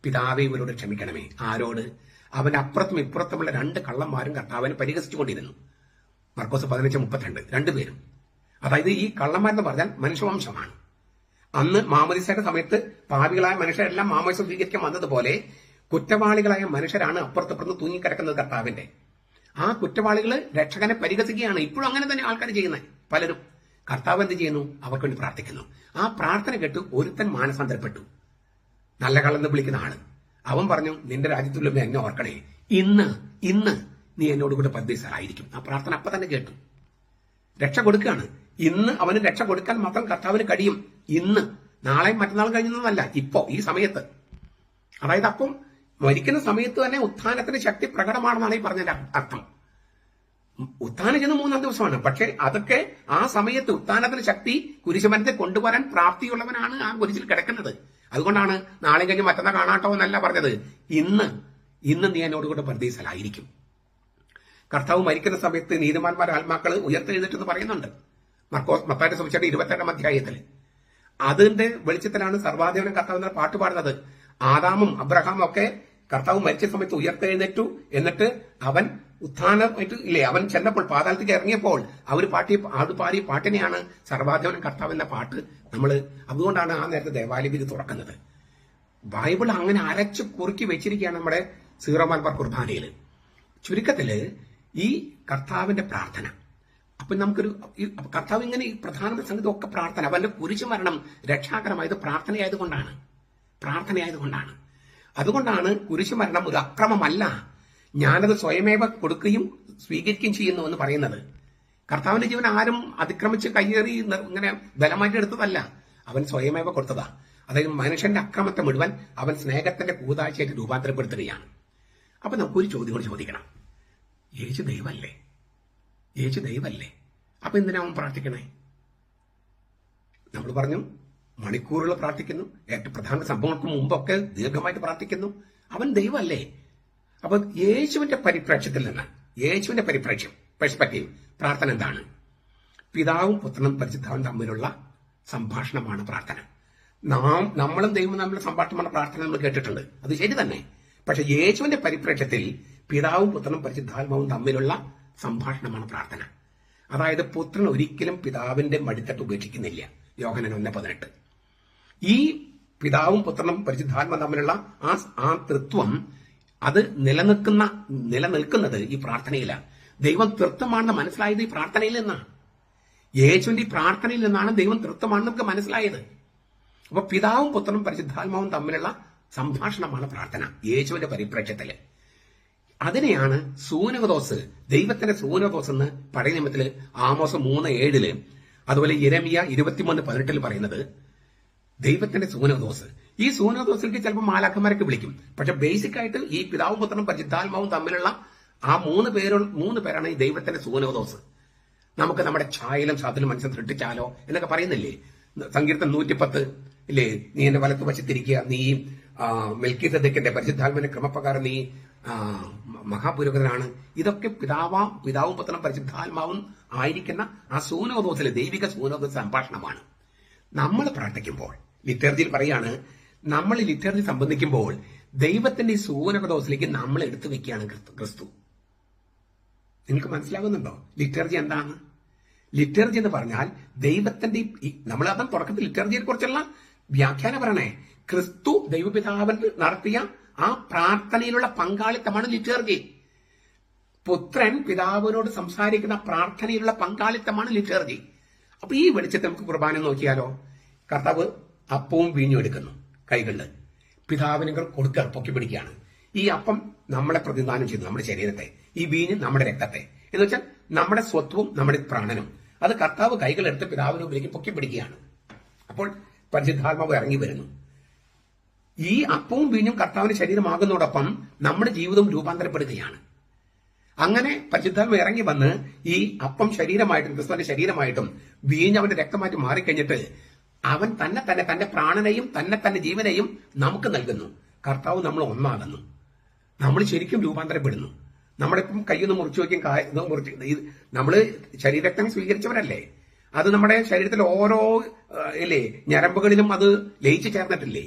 പിതാവേ ഇവരോട് ക്ഷമിക്കണമേ. ആരോട്? അവന്റെ അപ്പുറത്തും ഇപ്പുറത്തുമുള്ള രണ്ട് കള്ളന്മാരും കർത്താവിനെ പരിഹസിച്ചുകൊണ്ടിരുന്നു. മർക്കോസ് 15:32 രണ്ടുപേരും. അതായത് ഈ കള്ളന്മാരെന്ന് പറഞ്ഞാൽ മനുഷ്യവംശമാണ്. അന്ന് മാമോദീസയുടെ സമയത്ത് പാപികളായ മനുഷ്യരെല്ലാം മാമോദീസ സ്വീകരിക്കാൻ വന്നതുപോലെ കുറ്റവാളികളായ മനുഷ്യരാണ് അപ്പുറത്തപ്പുറത്ത് തൂങ്ങിക്കിടക്കുന്നത് കർത്താവിന്റെ. ആ കുറ്റവാളികള് രക്ഷകനെ പരിഹസിക്കുകയാണ്. ഇപ്പോഴും അങ്ങനെ തന്നെ ആൾക്കാർ ചെയ്യുന്നത് പലരും. കർത്താവ് എന്ത് ചെയ്യുന്നു? അവർക്ക് വേണ്ടി പ്രാർത്ഥിക്കുന്നു. ആ പ്രാർത്ഥന കേട്ട് ഒരുത്തൻ മാനസാന്തരപ്പെട്ടു. നല്ല കള്ളെന്ന് വിളിക്കുന്ന ആള്. അവൻ പറഞ്ഞു, നിന്റെ രാജ്യത്തുള്ള എന്നെ ഓർക്കണേ, ഇന്ന് നീ എന്നോട് കൂടെ പദ്ധതിസായിരിക്കും. ആ പ്രാർത്ഥന അപ്പൊ തന്നെ കേട്ടു. രക്ഷ കൊടുക്കുകയാണ്. ഇന്ന് അവന് രക്ഷ കൊടുക്കാൻ മാത്രം കർത്താവിന് കഴിയും. ഇന്ന്, നാളെയും മറ്റന്നാളും കഴിഞ്ഞൊന്നുമല്ല, ഇപ്പോ ഈ സമയത്ത്. അതായത് അപ്പം മരിക്കുന്ന സമയത്ത് തന്നെ ഉത്ഥാനത്തിന് ശക്തി പ്രകടമാണെന്നാണ് ഈ പറഞ്ഞതിന്റെ അർത്ഥം. ഉത്ഥാനം ചെന്ന് 3-ാം ദിവസമാണ്. പക്ഷെ അതൊക്കെ ആ സമയത്ത് ഉത്ഥാനത്തിന് ശക്തി കുരിശുമരത്തെ കൊണ്ടുവരാൻ പ്രാപ്തിയുള്ളവനാണ് ആ കുരിശിൽ കിടക്കുന്നത്. അതുകൊണ്ടാണ് നാളെ കഴിഞ്ഞ് മറ്റന്നാൾ കാണാട്ടോ എന്നല്ല പറഞ്ഞത്. ഇന്ന് നീ എന്നോട് കൂടെ പരദീസയിലായിരിക്കും. കർത്താവ് മരിക്കുന്ന സമയത്ത് നീതിമാന്മാരുടെ ആത്മാക്കൾ ഉയർത്തെഴുന്നേറ്റെന്ന് പറയുന്നുണ്ട്. മത്തായിയുടെ സുവിശേഷം 27-ാം അധ്യായത്തിൽ. അതിന്റെ വെളിച്ചത്തിലാണ് സർവാധിപനും കർത്താവ് എന്ന പാട്ട് പാടുന്നത്. ആദാമും അബ്രഹാമും ഒക്കെ കർത്താവ് മരിച്ച സമയത്ത് ഉയർത്തെഴുന്നേറ്റു. എന്നിട്ട് അവൻ ഉത്ഥാനമായിട്ട് ഇല്ലേ, അവൻ ചെന്നപ്പോൾ പാതാളത്തേക്ക് ഇറങ്ങിയപ്പോൾ അവര് പാടിയ പാട്ടിനെയാണ് സർവാധിപനും കർത്താവ് എന്ന പാട്ട്. അതുകൊണ്ടാണ് ആ നേരത്തെ ദേവാലയം ഇത് തുറക്കുന്നത്. ബൈബിൾ അങ്ങനെ അരച്ചു കുറുക്കി വെച്ചിരിക്കുകയാണ് നമ്മുടെ സീറോ മലബാർ കുർബാനയിൽ. ചുരുക്കത്തില് ഈ കർത്താവിന്റെ പ്രാർത്ഥന, അപ്പൊ നമുക്കൊരു കർത്താവ് ഇങ്ങനെ ഈ പ്രധാനപ്പെട്ട സംഗതി ഒക്കെ പ്രാർത്ഥന, അവന്റെ കുരിശു മരണം രക്ഷാകരമായത് പ്രാർത്ഥനയായതുകൊണ്ടാണ്. അതുകൊണ്ടാണ് കുരിശു മരണം ഒരു അക്രമമല്ല, ഞാനത് സ്വയമേവ കൊടുക്കുകയും സ്വീകരിക്കുകയും ചെയ്യുന്നു എന്ന് പറയുന്നത്. കർത്താവിന്റെ ജീവൻ ആരും അതിക്രമിച്ച് കയ്യേറി ഇങ്ങനെ ബലമാറ്റി എടുത്തതല്ല, അവൻ സ്വയമേവ കൊടുത്തതാ. അതായത് മനുഷ്യന്റെ അക്രമത്തെ മുഴുവൻ അവൻ സ്നേഹത്തിന്റെ കൂതാശയായിട്ട് രൂപാന്തരപ്പെടുത്തുകയാണ്. അപ്പൊ നമുക്കൊരു ചോദ്യം കൂടി ചോദിക്കണം. യേശു ദൈവമല്ലേ? അപ്പൊ എന്തിനാ അവൻ പ്രാർത്ഥിക്കണേ? നമ്മൾ പറഞ്ഞു മണിക്കൂറുകൾ പ്രാർത്ഥിക്കുന്നു, ഏറ്റവും പ്രധാന സംഭവങ്ങൾക്ക് മുമ്പൊക്കെ ദീർഘമായിട്ട് പ്രാർത്ഥിക്കുന്നു. അവൻ ദൈവമല്ലേ? അപ്പൊ യേശുവിന്റെ പെർസ്പെക്റ്റീവ് പ്രാർത്ഥന എന്താണ്? പിതാവും പുത്രനും പരിശുദ്ധാവും തമ്മിലുള്ള സംഭാഷണമാണ് പ്രാർത്ഥന. നമ്മളും ദൈവവും തമ്മിലുള്ള സംഭാഷണമാണ് പ്രാർത്ഥന നമ്മൾ കേട്ടിട്ടുണ്ട്, അത് ശരി തന്നെ. പക്ഷെ യേശുവിന്റെ പരിപ്രേക്ഷ്യത്തിൽ പിതാവും പുത്രനും പരിശുദ്ധാത്മാവും തമ്മിലുള്ള സംഭാഷണമാണ് പ്രാർത്ഥന. അതായത് പുത്രൻ ഒരിക്കലും പിതാവിന്റെ മടിത്തട്ട് ഉപേക്ഷിക്കുന്നില്ല. യോഹന്നാൻ 1:18. ഈ പിതാവും പുത്രനും പരിശുദ്ധാത്മാവും തമ്മിലുള്ള ആ തൃത്വം അത് നിലനിൽക്കുന്നത് ഈ പ്രാർത്ഥനയിലാണ്. ദൈവം തൃത്വമാണെന്ന് മനസ്സിലായത് ഈ പ്രാർത്ഥനയിൽ നിന്നാണ്. യേശുവിന്റെ ഈ പ്രാർത്ഥനയിൽ നിന്നാണ് ദൈവം തൃത്വമാണെന്ന് നമുക്ക് മനസ്സിലായത്. അപ്പൊ പിതാവും പുത്രനും പരിശുദ്ധാത്മാവും തമ്മിലുള്ള സംഭാഷണമാണ് പ്രാർത്ഥന യേശുവിന്റെ പരിപ്രേക്ഷ്യത്തില്. അതിനെയാണ് സൂനകദോസ്, ദൈവത്തിന്റെ സൂനകദോസ് എന്ന് പഴയ നിയമത്തില് ആമോസ് 3:7, അതുപോലെ യെരമിയ 23:18 പറയുന്നത് ദൈവത്തിന്റെ സൂനകദോസ്. ഈ സൂനകദോസിലേക്ക് ചിലപ്പോൾ മാലാഖമാരൊക്കെ വിളിക്കും. പക്ഷെ ബേസിക് ആയിട്ട് ഈ പിതാവും പുത്രനും പരിശുദ്ധാത്മാവും തമ്മിലുള്ള ആ മൂന്ന് പേരാണ് ഈ ദൈവത്തിന്റെ സൂനകദോസ്. നമുക്ക് നമ്മുടെ ഛായയിലും സാധനം മനുഷ്യൻ സൃഷ്ടിച്ചാലോ എന്നൊക്കെ പറയുന്നില്ലേ? സങ്കീർത്തനം 110 ഇല്ലേ, നീ എന്റെ വലത്ത് വശത്തിരിക്കുക, നീ മെൽക്കീസേദെക്കിന്റെ പരിശുദ്ധാത്മാവിന്റെ ക്രമപ്രകാരം നീ മഹാപുരോഹിതനാണ്. ഇതൊക്കെ പിതാവും പുത്രനും പരിശുദ്ധാത്മാവും ആയിരിക്കുന്ന ആ സൂനകദോസിലെ ദൈവിക സൂനകദോസ സംഭാഷണമാണ്. നമ്മൾ പ്രാർത്ഥിക്കുമ്പോൾ ലിറ്റർജിയിൽ പറയാണ്, നമ്മൾ ലിറ്റർജി സംബന്ധിക്കുമ്പോൾ ദൈവത്തിന്റെ ഈ സൂനകദോസിലേക്ക് നമ്മൾ എടുത്തു വെക്കുകയാണ് ക്രിസ്തു. നിങ്ങൾക്ക് മനസ്സിലാകുന്നുണ്ടോ ലിറ്റർജി എന്താണ്? ലിറ്റർജി എന്ന് പറഞ്ഞാൽ ദൈവത്തിന്റെ, നമ്മൾ അതും തുടക്കത്തിൽ ലിറ്റർജിയെ കുറിച്ചുള്ള വ്യാഖ്യാനം പറയണേ. ക്രിസ്തു ദൈവപിതാവിന് നടത്തിയ ആ പ്രാർത്ഥനയിലുള്ള പങ്കാളിത്തമാണ് ലിറ്റർജി. പുത്രൻ പിതാവിനോട് സംസാരിക്കുന്ന പ്രാർത്ഥനയിലുള്ള പങ്കാളിത്തമാണ് ലിറ്റർജി. അപ്പൊ ഈ വെളിച്ചത്തിൽ നമുക്ക് കുർബാന നോക്കിയാലോ? കർത്താവ് അപ്പവും വീഞ്ഞും എടുക്കുന്നു കൈകളിൽ, പിതാവിനെ കൊടുക്കുക, പൊക്കി പിടിക്കുകയാണ്. ഈ അപ്പം നമ്മളെ പ്രതിദാനം ചെയ്യുന്നു, നമ്മുടെ ശരീരത്തെ. ഈ വീഞ്ഞ് നമ്മുടെ രക്തത്തെ. എന്ന് വെച്ചാൽ നമ്മുടെ സ്വത്വവും നമ്മുടെ പ്രാണനും. അത് കർത്താവ് കൈകളെടുത്ത് പിതാവിനെ ഉപയോഗിച്ച് പൊക്കി പിടിക്കുകയാണ്. അപ്പോൾ പരിശുദ്ധാത്മാവ് ഇറങ്ങി വരുന്നു. ഈ അപ്പവും വീഞ്ഞും കർത്താവിന്റെ ശരീരമാകുന്നതോടൊപ്പം നമ്മുടെ ജീവിതവും രൂപാന്തരപ്പെടുകയാണ്. അങ്ങനെ പരിശുദ്ധാത്മാവ് ഇറങ്ങി വന്ന് ഈ അപ്പം ശരീരമായിട്ടും ക്രിസ്തുവിന്റെ ശരീരമായിട്ടും വീഞ്ഞ് അവന്റെ രക്തമായിട്ട് മാറിക്കഴിഞ്ഞിട്ട് അവൻ തന്റെ പ്രാണനെയും തന്നെ ജീവനെയും നമുക്ക് നൽകുന്നു. കർത്താവ് നമ്മൾ ഒന്നാകുന്നു. നമ്മൾ ശരിക്കും രൂപാന്തരപ്പെടുന്നു. നമ്മളിപ്പം കൈയൊന്ന് മുറിച്ചു വയ്ക്കും, നമ്മള് ശരീരരക്തം സ്വീകരിച്ചവരല്ലേ? അത് നമ്മുടെ ശരീരത്തിലെ ഓരോ ഞരമ്പുകളിലും അത് ലയിച്ചു ചേർന്നിട്ടില്ലേ?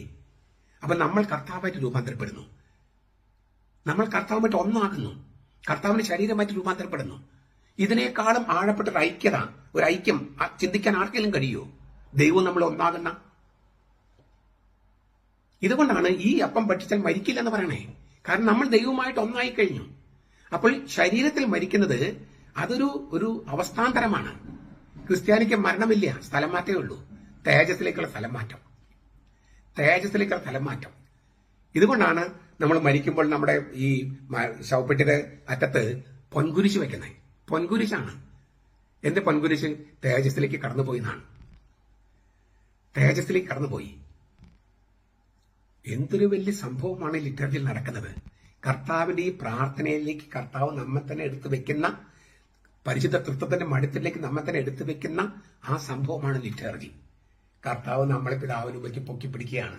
അപ്പൊ നമ്മൾ കർത്താവായിട്ട് രൂപാന്തരപ്പെടുന്നു. നമ്മൾ കർത്താവുമായിട്ട് ഒന്നാകുന്നു. കർത്താവിന്റെ ശരീരമായിട്ട് രൂപാന്തരപ്പെടുന്നു. ഇതിനേക്കാളും ആഴപ്പെട്ട ഒരു ഐക്യം ചിന്തിക്കാൻ ആർക്കെങ്കിലും കഴിയുമോ? ദൈവം നമ്മൾ ഒന്നാകുന്ന. ഇതുകൊണ്ടാണ് ഈ അപ്പം ഭക്ഷിച്ചാൽ മരിക്കില്ലെന്ന് പറയണേ. കാരണം നമ്മൾ ദൈവവുമായിട്ട് ഒന്നായി കഴിഞ്ഞു. അപ്പോൾ ശരീരത്തിൽ മരിക്കുന്നത് അതൊരു അവസ്ഥാന്തരമാണ്. ക്രിസ്ത്യാനിക്ക് മരണമില്ല, സ്ഥലം മാറ്റമേ ഉള്ളൂ. തേജസ്സിലേക്കുള്ള സ്ഥലം മാറ്റം. ഇതുകൊണ്ടാണ് നമ്മൾ മരിക്കുമ്പോൾ നമ്മുടെ ഈ ശവപ്പെട്ടിയുടെ അറ്റത്ത് പൊൻകുരിശ് വെക്കുന്നത്. പൊൻകുരിശാണ്. എന്റെ പൊൻകുരിശ് തേജസ്സിലേക്ക് കടന്നുപോയി. എന്തൊരു വലിയ സംഭവമാണ് ലിറ്റർജിയിൽ നടക്കുന്നത്. കർത്താവിന്റെ ഈ പ്രാർത്ഥനയിലേക്ക് കർത്താവ് നമ്മെ തന്നെ എടുത്തു വെക്കുന്ന, പരിശുദ്ധ തൃത്വത്തിന്റെ മടുത്തിലേക്ക് നമ്മെ തന്നെ എടുത്തു വെക്കുന്ന ആ സംഭവമാണ് ലിറ്റർജി. കർത്താവ് നമ്മളെ പിതാവിനുപേക്ക് പൊക്കിപ്പിടിക്കുകയാണ്.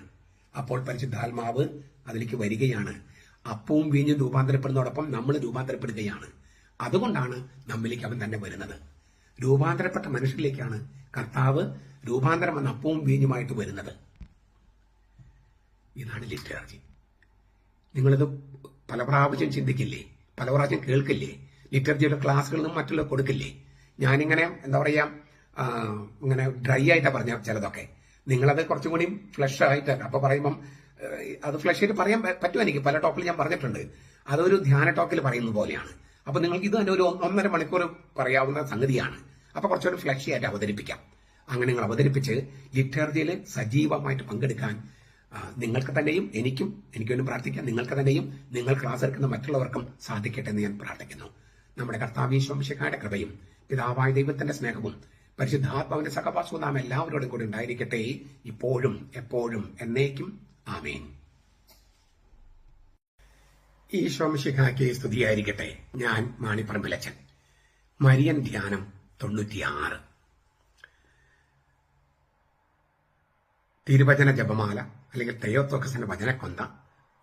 അപ്പോൾ പരിശുദ്ധാത്മാവ് അതിലേക്ക് വരികയാണ്. അപ്പവും വീഞ്ഞും രൂപാന്തരപ്പെടുന്നതോടൊപ്പം നമ്മൾ രൂപാന്തരപ്പെടുകയാണ്. അതുകൊണ്ടാണ് നമ്മിലേക്ക് അവൻ തന്നെ വരുന്നത്. രൂപാന്തരപ്പെട്ട മനുഷ്യരിലേക്കാണ് കർത്താവ് രൂപാന്തരം എന്ന അപ്പവും വീഞ്ഞുമായിട്ട് വരുന്നത്. ഇതാണ് ലിറ്ററേച്ചർ. നിങ്ങളിത് പല പ്രാവശ്യം ചിന്തിക്കില്ലേ, പല പ്രാവശ്യം കേൾക്കില്ലേ? ലിറ്ററേച്ചറുടെ ക്ലാസ്സുകളിൽ നിന്നും മറ്റുള്ള കൊടുക്കില്ലേ? ഞാനിങ്ങനെ എന്താ പറയാ, ഇങ്ങനെ ഡ്രൈ ആയിട്ടാണ് പറഞ്ഞ ചിലതൊക്കെ. നിങ്ങളത് കുറച്ചും കൂടി ഫ്ലഷ് ആയിട്ട് അപ്പൊ പറയുമ്പം അത് ഫ്ലഷ് ആയിട്ട് പറയാൻ പറ്റും. എനിക്ക് പല ടോക്കിൽ ഞാൻ പറഞ്ഞിട്ടുണ്ട്. അതൊരു ധ്യാന ടോക്കിൽ പറയുന്ന പോലെയാണ്. അപ്പൊ നിങ്ങൾക്ക് ഇത് തന്നെ ഒരു 1.5 മണിക്കൂർ പറയാവുന്ന സംഗതിയാണ്. അപ്പൊ കുറച്ചുകൂടി ഫ്ലഷ് ആയിട്ട് അവതരിപ്പിക്കാം. അങ്ങനെ നിങ്ങൾ അവതരിപ്പിച്ച് ലിറ്റർജിയിൽ സജീവമായിട്ട് പങ്കെടുക്കാൻ നിങ്ങൾക്ക് തന്നെയും എനിക്ക് വേണ്ടി പ്രാർത്ഥിക്കാം. നിങ്ങൾക്ക് തന്നെയും നിങ്ങൾ ക്ലാസ് എടുക്കുന്ന മറ്റുള്ളവർക്കും സാധിക്കട്ടെ എന്ന് ഞാൻ പ്രാർത്ഥിക്കുന്നു. നമ്മുടെ കർത്താവ് യേശു മിശിഹായുടെ കൃപയും പിതാവായ ദൈവത്തിന്റെ സ്നേഹവും പരിശുദ്ധാത്മാവിന്റെ സഹവാസവും നാം എല്ലാവരോടും കൂടി ഉണ്ടായിരിക്കട്ടെ, ഇപ്പോഴും എപ്പോഴും എന്നേക്കും. ആമേൻ. ഈശോ മിശിഹായ്ക്ക് സ്തുതിയായിരിക്കട്ടെ. ഞാൻ മാണിപ്പറമ്പിലച്ചൻ. മരിയൻ ധ്യാനം 96. തിരുവചന ജപമാല അല്ലെങ്കിൽ തെയോത്തോക്കസിന്റെ വചനക്കൊന്ത,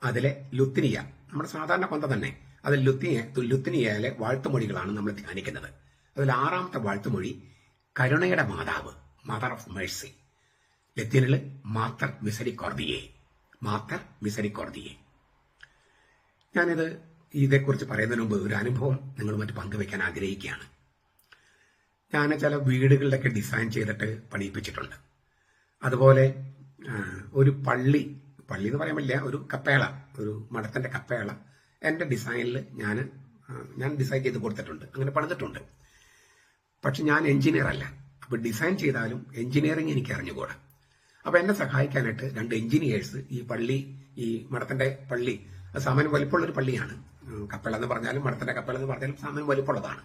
അതിലെ ലുത്തിനിയ, നമ്മുടെ സാധാരണ കൊന്ത തന്നെ, അതിൽ ലുത്തിനിയയിലെ വാഴ്ത്തുമൊഴികളാണ് നമ്മൾ ധ്യാനിക്കുന്നത്. അതിൽ 6ാമത്തെ വാഴ്ത്തുമൊഴി കരുണയുടെ മാതാവ്, മദർ ഓഫ് മേഴ്സി. ലത്തീനില് മാത്തർ മിസരിക്കോർദിയേ, മാത്തർ മിസരിക്കോർദിയേ. ഞാനിത് ഇതേക്കുറിച്ച് പറയുന്നതിന് മുമ്പ് ഒരു അനുഭവം നിങ്ങളുമായിട്ട് പങ്കുവെക്കാൻ ആഗ്രഹിക്കുകയാണ്. ഞാൻ ചില വീടുകളിലൊക്കെ ഡിസൈൻ ചെയ്തിട്ട് പണിയിപ്പിച്ചിട്ടുണ്ട്. അതുപോലെ ഒരു പള്ളി എന്ന് പറയാൻ പറ്റില്ല, ഒരു കപ്പേള, ഒരു മഠത്തിന്റെ കപ്പേള എന്റെ ഡിസൈനിൽ ഞാൻ ഡിസൈൻ ചെയ്ത് കൊടുത്തിട്ടുണ്ട്, അങ്ങനെ പണിതിട്ടുണ്ട്. പക്ഷെ ഞാൻ എഞ്ചിനീയർ അല്ല. അപ്പൊ ഡിസൈൻ ചെയ്താലും എഞ്ചിനീയറിംഗ് എനിക്ക് അറിഞ്ഞുകൂടാ. അപ്പൊ എന്നെ സഹായിക്കാനായിട്ട് 2 എഞ്ചിനീയേഴ്സ് ഈ മഠത്തിന്റെ പള്ളി, അത് സാമാന്യം വലിപ്പമുള്ളൊരു പള്ളിയാണ്. കപ്പേള എന്ന് പറഞ്ഞാലും മഠത്തിന്റെ കപ്പേള എന്ന് പറഞ്ഞാലും സാമാന്യം വലിപ്പമുള്ളതാണ്.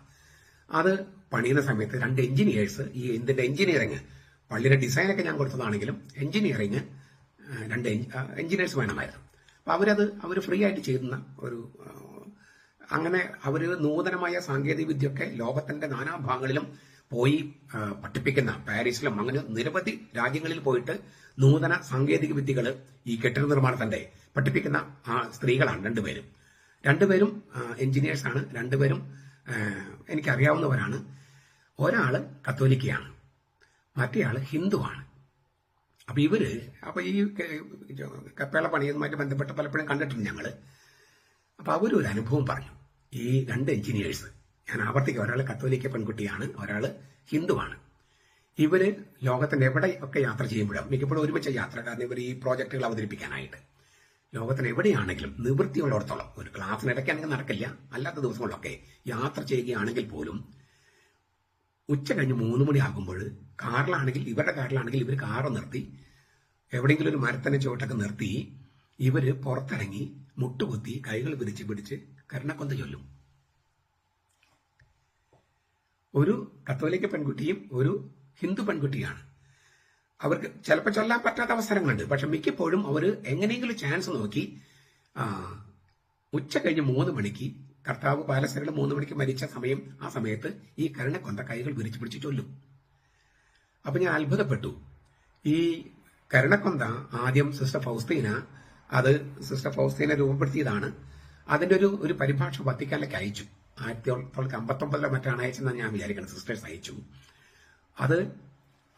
അത് പണിയുന്ന സമയത്ത് 2 എഞ്ചിനീയേഴ്സ് ഈ എന്തിന്റെ എഞ്ചിനീയറിംഗ്, പള്ളിയുടെ ഡിസൈനൊക്കെ ഞാൻ കൊടുത്തതാണെങ്കിലും എഞ്ചിനീയറിംഗ് 2 എഞ്ചിനീയേഴ്സ് വേണമായിരുന്നു. അപ്പൊ അവർ ഫ്രീ ആയിട്ട് ചെയ്യുന്ന ഒരു, അങ്ങനെ അവര് നൂതനമായ സാങ്കേതിക വിദ്യയൊക്കെ ലോകത്തിന്റെ നാനാഭാഗങ്ങളിലും പോയി പഠിപ്പിക്കുന്ന, പാരീസിലും അങ്ങനെ നിരവധി രാജ്യങ്ങളിൽ പോയിട്ട് നൂതന സാങ്കേതിക വിദ്യകൾ ഈ കെട്ടിട നിർമ്മാണത്തിന്റെ പഠിപ്പിക്കുന്ന സ്ത്രീകളാണ്. രണ്ടുപേരും എഞ്ചിനീയേഴ്സാണ്. രണ്ടുപേരും എനിക്കറിയാവുന്നവരാണ്. ഒരാള് കത്തോലിക്കയാണ്, മറ്റേയാള് ഹിന്ദുവാണ്. അപ്പൊ ഈ കപ്പേള പണിയുമായിട്ട് ബന്ധപ്പെട്ട് പലപ്പോഴും കണ്ടിട്ടുണ്ട് ഞങ്ങള്. അപ്പൊ അവരൊരു അനുഭവം പറഞ്ഞു. ഈ 2 എഞ്ചിനീയേഴ്സ്, ഞാൻ ആവർത്തിക്കുക, ഒരാള് കത്തോലിക്ക പെൺകുട്ടിയാണ്, ഒരാള് ഹിന്ദുവാണ്. ഇവര് ലോകത്തിന്റെ എവിടെയൊക്കെ യാത്ര ചെയ്യുമ്പോഴും മിക്കപ്പോഴും ഒരുമിച്ച യാത്ര, കാരണം ഇവർ ഈ പ്രോജക്റ്റുകൾ അവതരിപ്പിക്കാനായിട്ട് ലോകത്തിന് എവിടെയാണെങ്കിലും നിവൃത്തിയുള്ളിടത്തോളം, ഒരു ക്ലാസ്സിനിടയ്ക്കാണെങ്കിൽ നടക്കില്ല, അല്ലാത്ത ദിവസങ്ങളിലൊക്കെ യാത്ര ചെയ്യുകയാണെങ്കിൽ പോലും ഉച്ച കഴിഞ്ഞ് 3 മണി ആകുമ്പോൾ ഇവരുടെ കാറിലാണെങ്കിൽ ഇവർ കാറ് നിർത്തി എവിടെയെങ്കിലും ഒരു മരത്തിന്റെ ചുവട്ടൊക്കെ നിർത്തി ഇവര് പുറത്തിറങ്ങി മുട്ടുകുത്തി കൈകൾ വിരിച്ച് പിടിച്ച് കരുണക്കൊന്ത ചൊല്ലും. ഒരു കത്തോലിക്ക പെൺകുട്ടിയും ഒരു ഹിന്ദു പെൺകുട്ടിയാണ്. അവർക്ക് ചിലപ്പോൾ ചൊല്ലാൻ പറ്റാത്ത അവസരങ്ങളുണ്ട്. പക്ഷെ മിക്കപ്പോഴും അവർ എങ്ങനെയെങ്കിലും ചാൻസ് നോക്കി ഉച്ച കഴിഞ്ഞ് 3 മണിക്ക്, കർത്താവ് പാലസരകൾ 3 മണിക്ക് മരിച്ച സമയം, ആ സമയത്ത് ഈ കരുണക്കൊന്ത കൈകൾ വിരിച്ചു പിടിച്ച് ചൊല്ലും. അപ്പൊ ഞാൻ അത്ഭുതപ്പെട്ടു. ഈ കരുണക്കൊന്ത ആദ്യം സിസ്റ്റർ ഫൗസ്തീന രൂപപ്പെടുത്തിയതാണ്. അതിന്റെ ഒരു പരിഭാഷ വത്തിക്കാനിലേക്ക് അയച്ചു. 1959 മറ്റാണ് അയച്ചെന്നാണ് ഞാൻ വിചാരിക്കുന്നത്. സിസ്റ്റേഴ്സ് അയച്ചു.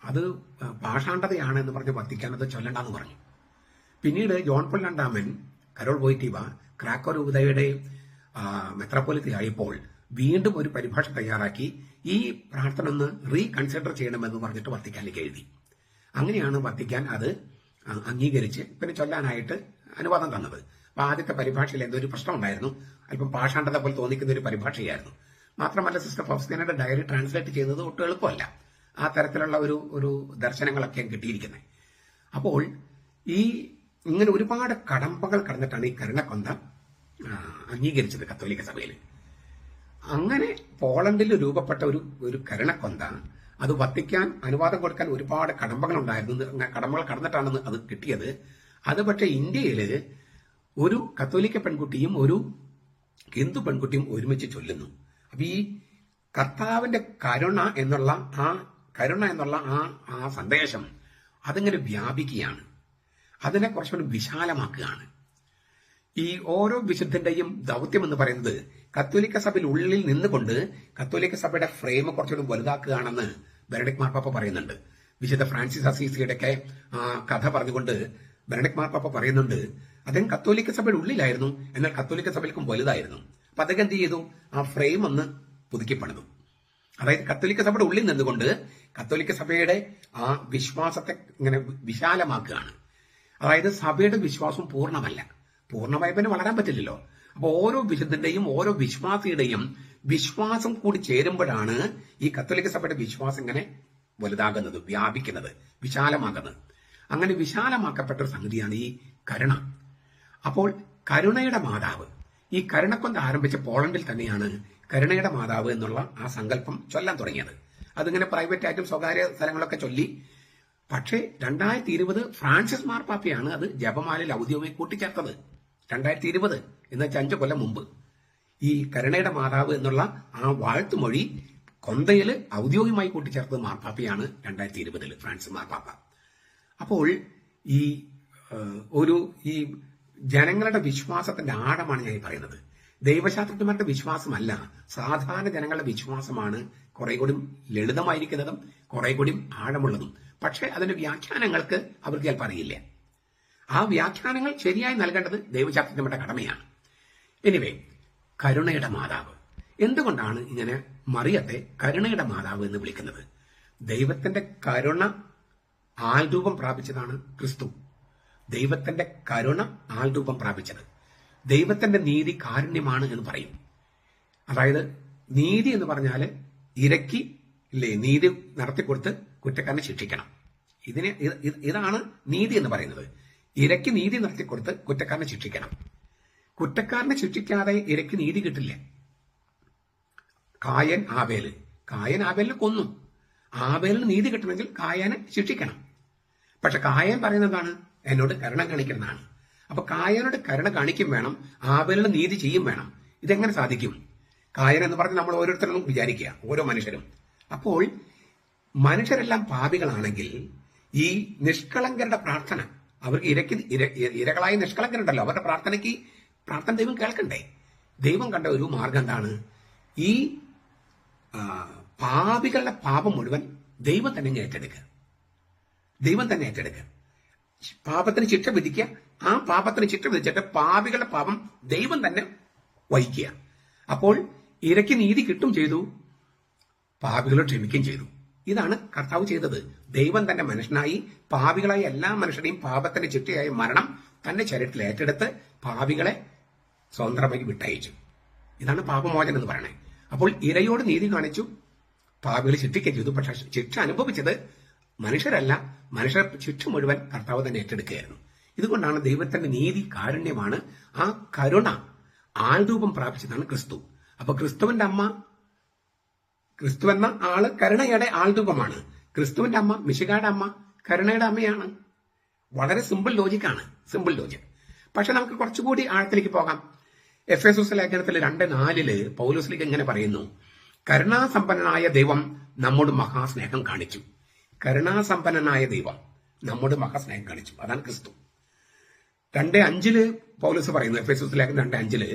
അത് പാഷാണ്ഡതയാണ് എന്ന് പറഞ്ഞ് വത്തിക്കാൻ അത് ചൊല്ലണ്ടെന്ന് പറഞ്ഞു. പിന്നീട് ജോൺ പോൾ രണ്ടാമൻ കരോൾ വോയ്റ്റീവ ക്രാക്കോ രൂപതയുടെ മെത്രാപ്പൊലിത്തയായപ്പോൾ വീണ്ടും ഒരു പരിഭാഷ തയ്യാറാക്കി ഈ പ്രാർത്ഥന ഒന്ന് റീകൺസിഡർ ചെയ്യണമെന്ന് പറഞ്ഞിട്ട് വത്തിക്കാനിലേക്ക് എഴുതി. അങ്ങനെയാണ് വത്തിക്കാൻ അത് അംഗീകരിച്ച് പിന്നെ ചൊല്ലാനായിട്ട് അനുവാദം തന്നത്. അപ്പൊ ആദ്യത്തെ പരിഭാഷയിൽ എന്തോ ഒരു പ്രശ്നം ഉണ്ടായിരുന്നു. അല്പം പാഷാണ്ഡത പോലെ തോന്നിക്കുന്ന ഒരു പരിഭാഷയായിരുന്നു. മാത്രമല്ല സിസ്റ്റർ ഫൗസ്തീനയുടെ ഡയറി ട്രാൻസ്ലേറ്റ് ചെയ്യുന്നത് ഒട്ടും എളുപ്പമല്ല. ആ തരത്തിലുള്ള ഒരു ദർശനങ്ങളൊക്കെ കിട്ടിയിരിക്കുന്നത്. അപ്പോൾ ഇങ്ങനെ ഒരുപാട് കടമ്പകൾ കടന്നിട്ടാണ് ഈ കരുണക്കൊന്ത അംഗീകരിച്ചത് കത്തോലിക്ക സഭയിൽ. അങ്ങനെ പോളണ്ടിൽ രൂപപ്പെട്ട ഒരു കരുണക്കൊന്ത, അത് വത്തിക്കാൻ അനുവാദം കൊടുക്കാൻ ഒരുപാട് കടമ്പകൾ ഉണ്ടായിരുന്നു. കടമ്പകൾ കടന്നിട്ടാണ് അത് കിട്ടിയത്. അത് പക്ഷേ ഇന്ത്യയില് ഒരു കത്തോലിക്ക പെൺകുട്ടിയും ഒരു ഹിന്ദു പെൺകുട്ടിയും ഒരുമിച്ച് ചൊല്ലുന്നു. അപ്പൊ ഈ കർത്താവിന്റെ കരുണ എന്നുള്ള ആ സന്ദേശം അതിങ്ങനെ വ്യാപിക്കുകയാണ്. അതിനെ കുറച്ചുകൂടി വിശാലമാക്കുകയാണ്. ഈ ഓരോ വിശുദ്ധന്റെയും ദൗത്യം എന്ന് പറയുന്നത് കത്തോലിക്ക സഭയിൽ ഉള്ളിൽ നിന്നുകൊണ്ട് കത്തോലിക്ക സഭയുടെ ഫ്രെയിം കുറച്ചുകൂടി വലുതാക്കുകയാണെന്ന് ബെനഡിക്ട് മാർപ്പാപ്പ പറയുന്നുണ്ട്. വിശുദ്ധ ഫ്രാൻസിസ് അസീസിയുടെ ഒക്കെ കഥ പറഞ്ഞുകൊണ്ട് ബെനഡിക്ട് മാർപ്പാപ്പ പറയുന്നുണ്ട്, അദ്ദേഹം കത്തോലിക്ക സഭയുടെ ഉള്ളിലായിരുന്നു, എന്നാൽ കത്തോലിക്ക സഭയിലേക്കും വലുതായിരുന്നു. അപ്പൊ അദ്ദേഹം എന്ത് ചെയ്തു? ആ ഫ്രെയിം ഒന്ന് പുതുക്കി പണിതു. അതായത് കത്തോലിക്ക സഭയുടെ ഉള്ളിൽ നിന്നുകൊണ്ട് കത്തോലിക്ക സഭയുടെ ആ വിശ്വാസത്തെ ഇങ്ങനെ വിശാലമാക്കുകയാണ്. അതായത് സഭയുടെ വിശ്വാസം പൂർണ്ണമല്ല, പൂർണ്ണമായി പിന്നെ വളരാൻ പറ്റില്ലല്ലോ. അപ്പൊ ഓരോ വിശുദ്ധന്റെയും ഓരോ വിശ്വാസിയുടെയും വിശ്വാസം കൂടി ചേരുമ്പോഴാണ് ഈ കത്തോലിക്ക സഭയുടെ വിശ്വാസം ഇങ്ങനെ വലുതാകുന്നത്, വ്യാപിക്കുന്നത്, വിശാലമാകുന്നത്. അങ്ങനെ വിശാലമാക്കപ്പെട്ട ഒരു സംഗതിയാണ് ഈ കരുണ. അപ്പോൾ കരുണയുടെ മാതാവ്, ഈ കരുണക്കൊന്ത് ആരംഭിച്ച പോളണ്ടിൽ തന്നെയാണ് കരുണയുടെ മാതാവ് എന്നുള്ള ആ സങ്കല്പം ചൊല്ലാൻ തുടങ്ങിയത്. അതിങ്ങനെ പ്രൈവറ്റ് ആയിട്ടും സ്വകാര്യ സ്ഥലങ്ങളൊക്കെ ചൊല്ലി. പക്ഷേ 2020 ഫ്രാൻസിസ് മാർപ്പാപ്പയാണ് അത് ജപമാലയിൽ ഔദ്യോഗികമായി കൂട്ടിച്ചേർത്തത്. 2020 എന്ന് വെച്ചാൽ 5 കൊല്ലം മുമ്പ് ഈ കരുണയുടെ മാതാവ് എന്നുള്ള ആ വാഴ്ത്തുമൊഴി കൊന്തയിൽ ഔദ്യോഗികമായി കൂട്ടിച്ചേർത്തത് മാർപ്പാപ്പയാണ് 2020 ഫ്രാൻസിസ് മാർപ്പാപ്പ. അപ്പോൾ ഈ ഈ ജനങ്ങളുടെ വിശ്വാസത്തിന്റെ ആഴമാണ് ഞാൻ പറയുന്നത്. ദൈവശാസ്ത്രജ്ഞന്മാരുടെ വിശ്വാസമല്ല, സാധാരണ ജനങ്ങളുടെ വിശ്വാസമാണ് കുറെ കൂടി ലളിതമായിരിക്കുന്നതും കുറെ കൂടി ആഴമുള്ളതും. പക്ഷെ അതിന്റെ വ്യാഖ്യാനങ്ങൾക്ക് അവർക്ക് ചിലപ്പോൾ അറിയില്ല. ആ വ്യാഖ്യാനങ്ങൾ ശരിയായി നൽകേണ്ടത് ദൈവശാസ്ത്രജ്ഞന്മാരുടെ കടമയാണ്. എനിവേ, കരുണയുടെ മാതാവ്, എന്തുകൊണ്ടാണ് ഇങ്ങനെ മറിയത്തെ കരുണയുടെ മാതാവ് എന്ന് വിളിക്കുന്നത്? ദൈവത്തിന്റെ കരുണ ആൾരൂപം പ്രാപിച്ചതാണ് ക്രിസ്തു. ദൈവത്തിന്റെ കരുണ ആൾരൂപം പ്രാപിച്ചത്. ദൈവത്തിന്റെ നീതി കാരുണ്യമാണ് എന്ന് പറയും. അതായത് നീതി എന്ന് പറഞ്ഞാല് ഇരക്കി നീതി നടത്തിക്കൊടുത്ത് കുറ്റക്കാരനെ ശിക്ഷിക്കണം. ഇതാണ് നീതി എന്ന് പറയുന്നത്. ഇരക്കി നീതി നടത്തിക്കൊടുത്ത് കുറ്റക്കാരനെ ശിക്ഷിക്കണം. കുറ്റക്കാരനെ ശിക്ഷിക്കാതെ ഇരക്കി നീതി കിട്ടില്ല. കായൻ ആബേലിനെ കൊന്നു. ആബേലിന് നീതി കിട്ടണമെങ്കിൽ കായനെ ശിക്ഷിക്കണം. പക്ഷെ കായൻ പറയുന്നതാണ് എന്നോട് കരുണ കാണിക്കുന്നതാണ്. അപ്പൊ കായനോട് കരുണ കാണിക്കും വേണം, ആബേലിന് നീതി ചെയ്യും വേണം. ഇതെങ്ങനെ സാധിക്കും? കായൻ എന്ന് പറഞ്ഞ് നമ്മൾ ഓരോരുത്തരും വിചാരിക്കുക, ഓരോ മനുഷ്യരും. അപ്പോൾ മനുഷ്യരെല്ലാം പാപികളാണെങ്കിൽ ഈ നിഷ്കളങ്കരുടെ പ്രാർത്ഥന, അവർക്ക് ഇരകളായ നിഷ്കളങ്കരുണ്ടല്ലോ, അവരുടെ പ്രാർത്ഥന ദൈവം കേൾക്കണ്ടേ? ദൈവം കണ്ട ഒരു മാർഗം എന്താണ്? ഈ പാപികളുടെ പാപം മുഴുവൻ ദൈവം തന്നെ ഏറ്റെടുക്കുക. പാപത്തിന് ശിക്ഷ വിധിക്കുക. ആ പാപത്തിന് ശിക്ഷ വിധിച്ചിട്ട് പാപികളുടെ പാപം ദൈവം തന്നെ വഹിക്കുക. അപ്പോൾ ഇരയ്ക്ക് നീതി കിട്ടും ചെയ്തു, പാപികളെ ക്ഷമിക്കുകയും ചെയ്തു. ഇതാണ് കർത്താവ് ചെയ്തത്. ദൈവം തന്നെ മനുഷ്യനായി പാപികളായ എല്ലാ മനുഷ്യരുടെയും പാപത്തിന്റെ ശിക്ഷയായ മരണം തന്റെ ശരീരത്തിൽ ഏറ്റെടുത്ത് പാപികളെ സ്വതന്ത്രമായി വിട്ടയച്ചു. ഇതാണ് പാപമോചനം എന്ന് പറയുന്നത്. അപ്പോൾ ഇരയോട് നീതി കാണിച്ചു, പാപികളെ ശിക്ഷിക്കുകയും ചെയ്തു. പക്ഷെ ശിക്ഷ അനുഭവിച്ചത് മനുഷ്യരല്ല, മനുഷ്യരുടെ ശിക്ഷ മുഴുവൻ കർത്താവ് തന്നെ ഏറ്റെടുക്കുകയായിരുന്നു. ഇതുകൊണ്ടാണ് ദൈവത്തിന്റെ നീതി കാരുണ്യമാണ്. ആ കരുണ ആൾരൂപം പ്രാപിച്ചതാണ് ക്രിസ്തു. അപ്പൊ ക്രിസ്തു എന്ന ആള് കരുണയുടെ ആൾരൂപമാണ്. ക്രിസ്തുവിന്റെ അമ്മ, മിശിഹായുടെ അമ്മ, കരുണയുടെ അമ്മയാണ്. വളരെ സിമ്പിൾ ലോജിക്കാണ്. പക്ഷെ നമുക്ക് കുറച്ചുകൂടി ആഴത്തിലേക്ക് പോകാം. എഫേസസ് ലേഖനത്തിൽ 2:4 പൗലോസ്ലീഹ ഇങ്ങനെ പറയുന്നു, കരുണാസമ്പന്നനായ ദൈവം നമ്മോട് മഹാസ്നേഹം കാണിച്ചു. കരുണാസമ്പന്നനായ ദൈവം നമ്മോട് മഹാസ്നേഹം കാണിച്ചു, അതാണ് ക്രിസ്തു. 2:5 പൗലോസ് പറയുന്നു, എഫേസസ് ലേഖനം 2:5,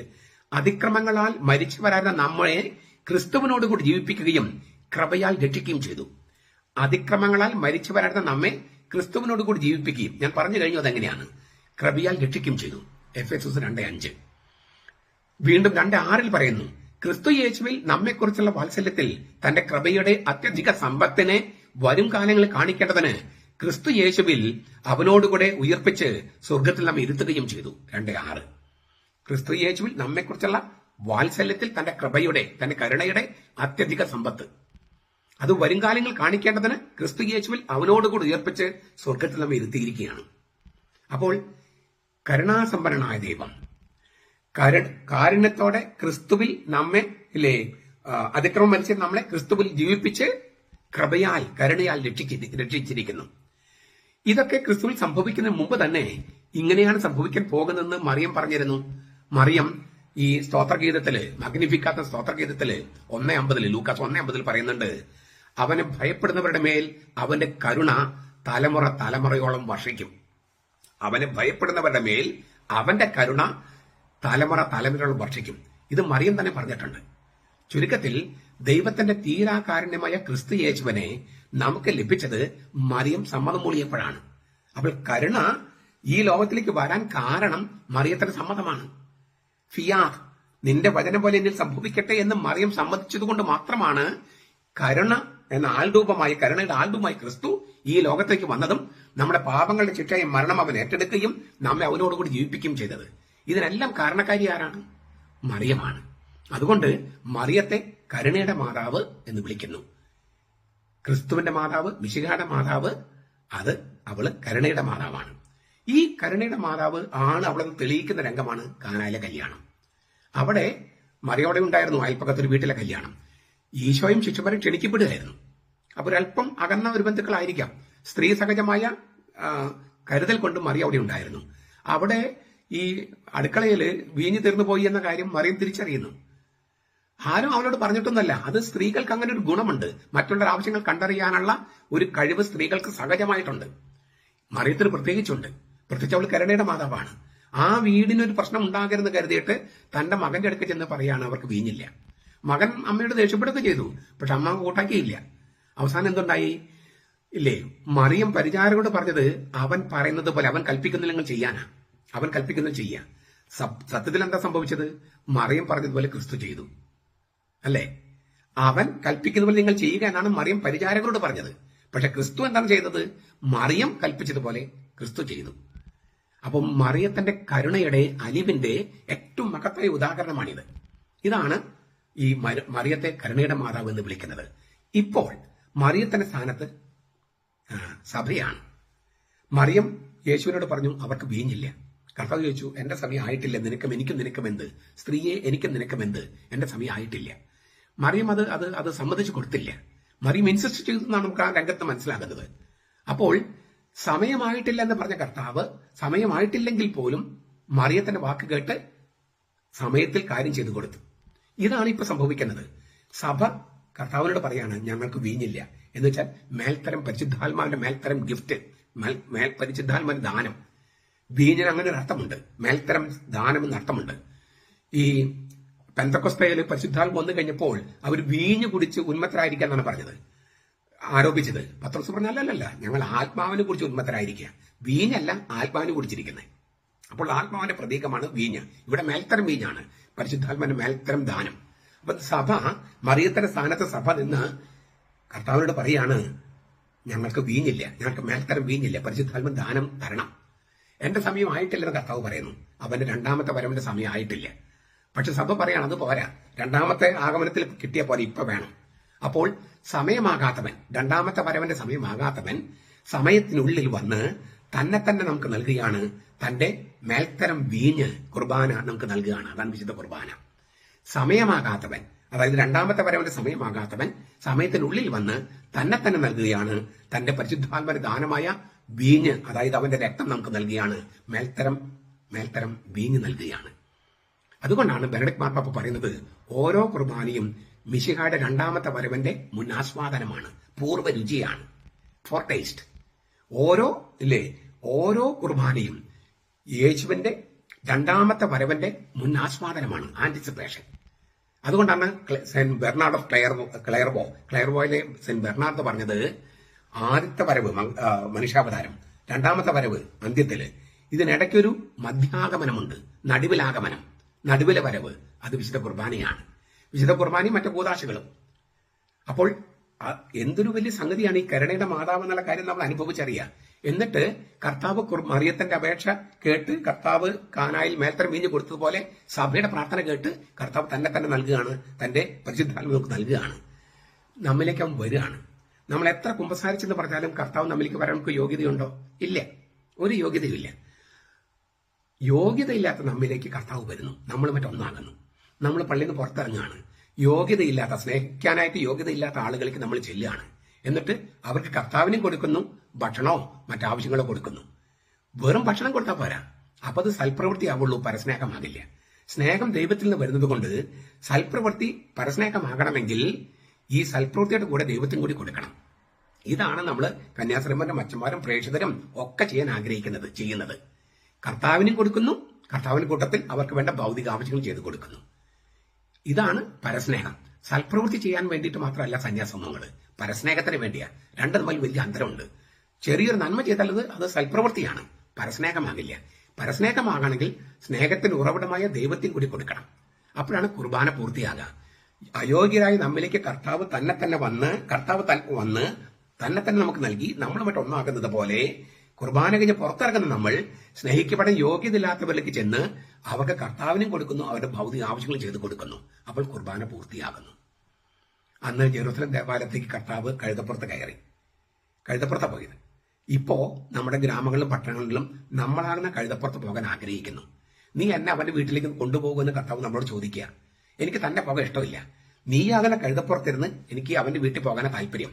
അതിക്രമങ്ങളാൽ മരിച്ചവരായിരുന്ന നമ്മളെ ക്രിസ്തുവിനോടുകൂടി ജീവിപ്പിക്കുകയും കൃപയാൽ രക്ഷിക്കുകയും ചെയ്തു. അതിക്രമങ്ങളാൽ മരിച്ചവരായിരുന്ന നമ്മെ ക്രിസ്തുവിനോടുകൂടി ജീവിപ്പിക്കുകയും, ഞാൻ പറഞ്ഞു കഴിഞ്ഞു അതെങ്ങനെയാണ്, കൃപയാൽ രക്ഷിക്കുകയും ചെയ്തു. എഫേസസ് 2:5. വീണ്ടും 2:6 പറയുന്നു, ക്രിസ്തു യേശുവിൽ നമ്മെക്കുറിച്ചുള്ള വാത്സല്യത്തിൽ തന്റെ കൃപയുടെ അത്യധിക സമ്പത്തിനെ വരും കാലങ്ങളിൽ കാണിക്കേണ്ടതിന് ക്രിസ്തു യേശുവിൽ അവനോടുകൂടെ ഉയർപ്പിച്ച് സ്വർഗത്തിൽ നമ്മെ ഇരുത്തുകയും ചെയ്തു. 2:6. ക്രിസ്തു യേശുവിൽ നമ്മെക്കുറിച്ചുള്ള വാത്സല്യത്തിൽ തന്റെ കൃപയുടെ, തന്റെ കരുണയുടെ അത്യധിക സമ്പത്ത് അത് വരും കാലങ്ങൾ കാണിക്കേണ്ടതിന് ക്രിസ്തു യേശുവിൽ അവനോടുകൂടി ഉയർപ്പിച്ച് സ്വർഗത്തിൽ നമ്മെ ഇരുത്തിയിരിക്കുകയാണ്. അപ്പോൾ കരുണാസമ്പന്നനായ ദൈവം കാരുണ്യത്തോടെ ക്രിസ്തുവിൽ നമ്മെ അതിക്രമം മരിച്ച് നമ്മളെ ക്രിസ്തുവിൽ ജീവിപ്പിച്ച് കൃപയാൽ, കരുണയാൽ രക്ഷിച്ചിരിക്കുന്നു. ഇതൊക്കെ ക്രിസ്തുവിൽ സംഭവിക്കുന്നതിന് മുമ്പ് തന്നെ ഇങ്ങനെയാണ് സംഭവിക്കാൻ പോകുന്നതെന്ന് മറിയം പറഞ്ഞിരുന്നു. മറിയം ഈ സ്തോത്രഗീതത്തില്, മഗ്നിഫിക്കാത്ത സ്തോത്രഗീതത്തില് 1:50 ലൂക്കാസ് 1:50 പറയുന്നുണ്ട്, അവനെ ഭയപ്പെടുന്നവരുടെ മേൽ അവന്റെ കരുണ തലമുറയോളം വർഷിക്കും. അവനെ ഭയപ്പെടുന്നവരുടെ മേൽ അവന്റെ കരുണ തലമുറകൾ വർഷിക്കും. ഇത് മറിയം തന്നെ പറഞ്ഞിട്ടുണ്ട്. ചുരുക്കത്തിൽ ദൈവത്തിന്റെ തീരാകാരുണ്യമായ ക്രിസ്തു യേശുവിനെ നമുക്ക് ലഭിച്ചത് മറിയം സമ്മതം മൂളിയപ്പോഴാണ്. അപ്പോൾ കരുണ ഈ ലോകത്തിലേക്ക് വരാൻ കാരണം മറിയത്തിന്റെ സമ്മതമാണ്. ഫിയാദ്, നിന്റെ വചനം പോലെ എന്നിൽ സംഭവിക്കട്ടെ എന്ന് മറിയം സമ്മതിച്ചതുകൊണ്ട് മാത്രമാണ് കരുണ എന്ന ആൾരൂപമായി, കരുണയുടെ ആൾരൂപമായി ക്രിസ്തു ഈ ലോകത്തേക്ക് വന്നതും നമ്മുടെ പാപങ്ങളുടെ ശിക്ഷയെ മരണം അവൻ ഏറ്റെടുക്കുകയും നമ്മെ അവനോടുകൂടി ജീവിപ്പിക്കുകയും ചെയ്തത്. ഇതിനെല്ലാം കാരണക്കാരി ആരാണ്? മറിയമാണ്. അതുകൊണ്ട് മറിയത്തെ കരുണയുടെ മാതാവ് എന്ന് വിളിക്കുന്നു. ക്രിസ്തുവിന്റെ മാതാവ്, മിശിഹായുടെ മാതാവ്, അവള് കരുണയുടെ മാതാവാണ്. ഈ കരുണയുടെ മാതാവ് ആണ് അവളെന്ന് തെളിയിക്കുന്ന രംഗമാണ് കാനായിലെ കല്യാണം. അവിടെ മറിയോടെ ഉണ്ടായിരുന്നു അയൽപ്പക്കത്തൊരു വീട്ടിലെ കല്യാണം. ഈശോയും ശിഷ്യന്മാരും ക്ഷണിക്കപ്പെടുകയായിരുന്നു. അപ്പൊ ഒരല്പം അകന്ന ഒരു ബന്ധുക്കളായിരിക്കാം. സ്ത്രീ സഹജമായ കരുതൽ കൊണ്ട് മറിയ അവിടെ ഉണ്ടായിരുന്നു. അവിടെ ഈ അടുക്കളയിൽ വീഞ്ഞു തീർന്നു പോയി എന്ന കാര്യം മറിയം തിരിച്ചറിയുന്നു. ആരും അവളോട് പറഞ്ഞിട്ടൊന്നല്ല. അത് സ്ത്രീകൾക്ക് അങ്ങനെ ഒരു ഗുണമുണ്ട്. മറ്റുള്ള ആവശ്യങ്ങൾ കണ്ടറിയാനുള്ള ഒരു കഴിവ് സ്ത്രീകൾക്ക് സഹജമായിട്ടുണ്ട്. മറിയത്തിന് പ്രത്യേകിച്ചുണ്ട്. പ്രത്യേകിച്ച് അവൾ കരുണയുടെ മാതാവാണ്. ആ വീടിനൊരു പ്രശ്നം ഉണ്ടാകരുതെന്ന് കരുതിയിട്ട് തന്റെ മകന്റെ അടുക്ക് ചെന്ന് പറയാണ് അവർക്ക് വീഞ്ഞില്ല. മകൻ അമ്മയോട് ദേഷ്യപ്പെടുകയൊക്കെ ചെയ്തു. പക്ഷെ അമ്മ കൂട്ടാക്കിയില്ല. അവസാനം എന്തുണ്ടായി ഇല്ലേ? മറിയം പരിചാരകരോട് പറഞ്ഞത് അവൻ പറയുന്നത് പോലെ, അവൻ കൽപ്പിക്കുന്നില്ലെങ്കിൽ ചെയ്യാനാ. അവൻ കൽപ്പിക്കുന്നത് ചെയ്യാ. സത്യത്തിൽ എന്താ സംഭവിച്ചത്? മറിയം പറഞ്ഞതുപോലെ ക്രിസ്തു ചെയ്തു, അല്ലേ? അവൻ കൽപ്പിക്കുന്ന പോലെ നിങ്ങൾ ചെയ്യുക എന്നാണ് മറിയം പരിചാരകരോട് പറഞ്ഞത്. പക്ഷെ ക്രിസ്തു എന്താണ് ചെയ്തത്? മറിയം കൽപ്പിച്ചതുപോലെ ക്രിസ്തു ചെയ്തു. അപ്പം മറിയത്തിന്റെ കരുണയുടെ, അലിവിന്റെ ഏറ്റവും മഹത്തായ ഉദാഹരണമാണിത്. ഇതാണ് ഈ മറിയത്തെ കരുണയുടെ മാതാവ് എന്ന് വിളിക്കുന്നത്. ഇപ്പോൾ മറിയത്തിന്റെ സ്ഥാനത്ത് സഭയാണ്. മറിയം യേശുവിനോട് പറഞ്ഞു അവർക്ക് വീഞ്ഞില്ല. കർത്താവ് ചോദിച്ചു, എന്റെ സമയം ആയിട്ടില്ല, എനിക്കും നിനക്കുമെന്ത്? സ്ത്രീയെ എനിക്കും നിനക്കുമെന്ത്? എന്റെ സമയം ആയിട്ടില്ല. മറിയം അത് സമ്മതിച്ചു കൊടുത്തില്ല. മറിയം ഇൻസിസ്റ്റ് ചെയ്തു എന്നാണ് നമുക്ക് ആ രംഗത്ത് മനസ്സിലാകുന്നത്. അപ്പോൾ സമയമായിട്ടില്ല എന്ന് പറഞ്ഞ കർത്താവ് സമയമായിട്ടില്ലെങ്കിൽ പോലും മറിയത്തിന്റെ വാക്ക് കേട്ട് സമയത്തിൽ കാര്യം ചെയ്തു കൊടുത്തു. ഇതാണ് ഇപ്പൊ സംഭവിക്കുന്നത്. സഭ കർത്താവിനോട് പറയാണ് ഞങ്ങൾക്ക് വീഞ്ഞില്ല എന്ന് വെച്ചാൽ മേൽത്തരം പരിശുദ്ധാത്മാവിന്റെ മേൽത്തരം ഗിഫ്റ്റ്, പരിശുദ്ധാത്മാവിന്റെ ദാനം. വീഞ്ഞിന് അങ്ങനെ ഒരു അർത്ഥമുണ്ട്. മേൽത്തരം ദാനം എന്ന അർത്ഥമുണ്ട്. ഈ പെന്തക്കൊസ്തയിൽ പരിശുദ്ധാത്മ വന്നു കഴിഞ്ഞപ്പോൾ അവർ വീഞ്ഞ് കുടിച്ച് ഉന്മത്തരായിരിക്കാന്നാണ് പറഞ്ഞത്, ആരോപിച്ചത്. പത്രോസ് പറഞ്ഞ അല്ലല്ല, ഞങ്ങൾ ആത്മാവിനെ കുറിച്ച് ഉന്മത്തരായിരിക്കുക, വീഞ്ഞല്ല ആത്മാവിനെ കുടിച്ചിരിക്കുന്നത്. അപ്പോൾ ആത്മാവിന്റെ പ്രതീകമാണ് വീഞ്ഞ്. ഇവിടെ മേൽത്തരം വീഞ്ഞാണ്, പരിശുദ്ധാത്മാവിന്റെ മേൽത്തരം ദാനം. അപ്പൊ സഭ, മറിയത്തിന്റെ സ്ഥാനത്ത് സഭ നിന്ന് കർത്താവിനോട് പറയാണ് ഞങ്ങൾക്ക് വീഞ്ഞില്ല, ഞങ്ങൾക്ക് മേൽത്തരം വീഞ്ഞില്ല, പരിശുദ്ധാത്മ ദാനം തരണം. എന്റെ സമയം ആയിട്ടില്ലെന്ന് കർത്താവ് പറയുന്നു. അവന്റെ രണ്ടാമത്തെ വരവിന്റെ സമയം ആയിട്ടില്ല. പക്ഷെ സഭ പറയാണ് അത് പോരാ, രണ്ടാമത്തെ ആഗമനത്തിൽ കിട്ടിയ പോലെ ഇപ്പൊ വേണം. അപ്പോൾ സമയമാകാത്തവൻ, രണ്ടാമത്തെ വരവന്റെ സമയമാകാത്തവൻ സമയത്തിനുള്ളിൽ വന്ന് തന്നെ നമുക്ക് നൽകുകയാണ്. തന്റെ മേൽത്തരം വീഞ്ഞ് കുർബാന നമുക്ക് നൽകുകയാണ്. അതാണ് വിശുദ്ധ കുർബാന. സമയമാകാത്തവൻ, അതായത് രണ്ടാമത്തെ വരവന്റെ സമയമാകാത്തവൻ സമയത്തിനുള്ളിൽ വന്ന് തന്നെ നൽകുകയാണ്. തന്റെ പരിശുദ്ധാത്മന്റെ ദാനമായ വീഞ്ഞ്, അതായത് അവന്റെ രക്തം നമുക്ക് നൽകുകയാണ്. മേൽത്തരം വീഞ്ഞ് നൽകുകയാണ്. അതുകൊണ്ടാണ് ബെനഡിക്ട് മാർപ്പാപ്പ പറയുന്നത് ഓരോ കുർബാനയും മിശിഹായുടെ രണ്ടാമത്തെ വരവന്റെ മുന്നാസ്വാദനമാണ്, പൂർവ്വ രുചിയാണ്, ഫോർ ടേസ്റ്റ്. ഓരോ കുർബാനയും യേശുവിന്റെ രണ്ടാമത്തെ വരവന്റെ മുന്നാസ്വാദനമാണ്, ആന്റിസിപ്പേഷൻ. അതുകൊണ്ടാണ് സെന്റ് ബെർണാർഡ് ഓഫ് ക്ലെയർവോയിലെ സെന്റ് ബെർണാർഡ് പറഞ്ഞത് ആദ്യത്തെ വരവ് മനുഷ്യാവതാരം, രണ്ടാമത്തെ വരവ് അന്ത്യത്തില്, ഇതിനിടയ്ക്കൊരു മധ്യാഗമനമുണ്ട്, നടുവിലെ വരവ്, അത് വിശുദ്ധ കുർബാനയാണ്. വിശുദ്ധ കുർബാനയും മറ്റു കൂദാശകളും. അപ്പോൾ എന്തൊരു വലിയ സംഗതിയാണ് ഈ കരുണയുടെ മാതാവ് എന്നുള്ള കാര്യം നമ്മൾ അനുഭവിച്ചറിയുക. എന്നിട്ട് കർത്താവ് മറിയത്തിന്റെ അപേക്ഷ കേട്ട് കർത്താവ് കാനായിൽ മേൽത്തരം വീഞ്ഞു കൊടുത്തതുപോലെ സഭയുടെ പ്രാർത്ഥന കേട്ട് കർത്താവ് തന്നെ നൽകുകയാണ്, തന്റെ പരിശുദ്ധാത്മാവ് നൽകുകയാണ്, നമ്മിലേക്ക് അവൻ വരികയാണ്. നമ്മൾ എത്ര കുമ്പസാരിച്ചെന്ന് പറഞ്ഞാലും കർത്താവ് നമ്മിലേക്ക് വരാൻ നമുക്ക് യോഗ്യതയുണ്ടോ? ഇല്ല, ഒരു യോഗ്യതയുമില്ല. യോഗ്യതയില്ലാത്ത നമ്മിലേക്ക് കർത്താവ് വരുന്നു, നമ്മൾ മറ്റൊന്നാകുന്നു. നമ്മൾ പള്ളിയിൽ നിന്ന് പുറത്തിറങ്ങുകയാണ്. യോഗ്യതയില്ലാത്ത, സ്നേഹിക്കാനായിട്ട് യോഗ്യതയില്ലാത്ത ആളുകൾക്ക് നമ്മൾ ചെല്ലുകയാണ്. എന്നിട്ട് അവർക്ക് കർത്താവിനും കൊടുക്കുന്നു, ഭക്ഷണമോ മറ്റാവശ്യങ്ങളോ കൊടുക്കുന്നു. വെറും ഭക്ഷണം കൊടുത്താൽ പോരാ, അപ്പൊ അത് സൽപ്രവൃത്തി ആവുള്ളൂ, പരസ്നേഹമാകില്ല. സ്നേഹം ദൈവത്തിൽ നിന്ന് വരുന്നത് കൊണ്ട് സൽപ്രവൃത്തി പരസ്നേഹമാകണമെങ്കിൽ ഈ സൽപ്രവൃത്തിയുടെ കൂടെ ദൈവത്തിനും കൂടി കൊടുക്കണം. ഇതാണ് നമ്മൾ കന്യാസ്ത്രീമാരും അച്ഛന്മാരും പ്രേക്ഷിതരും ഒക്കെ ചെയ്യാൻ ആഗ്രഹിക്കുന്നത്, ചെയ്യുന്നത്. കർത്താവിനും കൊടുക്കുന്നു, കർത്താവിന്റെ കൂട്ടത്തിൽ അവർക്ക് വേണ്ട ഭൗതിക ആവശ്യങ്ങൾ ചെയ്തു കൊടുക്കുന്നു. ഇതാണ് പരസ്നേഹം. സൽപ്രവൃത്തി ചെയ്യാൻ വേണ്ടിയിട്ട് മാത്രമല്ല സന്യാസമങ്ങൾ, പരസ്നേഹത്തിന് വേണ്ടിയാ. രണ്ടും തമ്മിൽ വലിയ അന്തരമുണ്ട്. ചെറിയൊരു നന്മ ചെയ്താൽ അത് സൽപ്രവൃത്തിയാണ്, പരസ്നേഹമാകില്ല. പരസ്നേഹമാകണമെങ്കിൽ സ്നേഹത്തിന് ഉറവിടമായ ദൈവത്തിന് കൂടി കൊടുക്കണം. അപ്പോഴാണ് കുർബാന പൂർത്തിയാകുക. അയോഗ്യരായി നമ്മിലേക്ക് കർത്താവ് തന്നെ വന്ന് തന്നെ നമുക്ക് നൽകി നമ്മളുമായിട്ട് ഒന്നാകുന്നത് പോലെ കുർബാന കഴിഞ്ഞ് പുറത്തിറങ്ങുന്ന നമ്മൾ സ്നേഹിക്കപ്പെടാൻ യോഗ്യതയില്ലാത്തവരിലേക്ക് ചെന്ന് അവർക്ക് കർത്താവിനും കൊടുക്കുന്നു, അവരുടെ ഭൗതിക ആവശ്യങ്ങൾ ചെയ്തു കൊടുക്കുന്നു. അപ്പോൾ കുർബാന പൂർത്തിയാകുന്നു. അന്ന് ജെറുസലേം ദേവാലയത്തേക്ക് കർത്താവ് കഴുതപ്പുറത്താണ് പോയത്. ഇപ്പോ നമ്മുടെ ഗ്രാമങ്ങളിലും പട്ടണങ്ങളിലും നമ്മളാകുന്ന കഴുതപ്പുറത്ത് പോകാൻ ആഗ്രഹിക്കുന്നു. നീ എന്നെ അവന്റെ വീട്ടിലേക്ക് കൊണ്ടുപോകുമെന്ന് കർത്താവ് നമ്മളോട് ചോദിക്കുക. എനിക്ക് തന്നെ പോകാൻ ഇഷ്ടമില്ല, നീയാകുന്ന കഴുതപ്പുറത്തിരുന്ന് എനിക്ക് അവന്റെ വീട്ടിൽ പോകാനാണ് താല്പര്യം.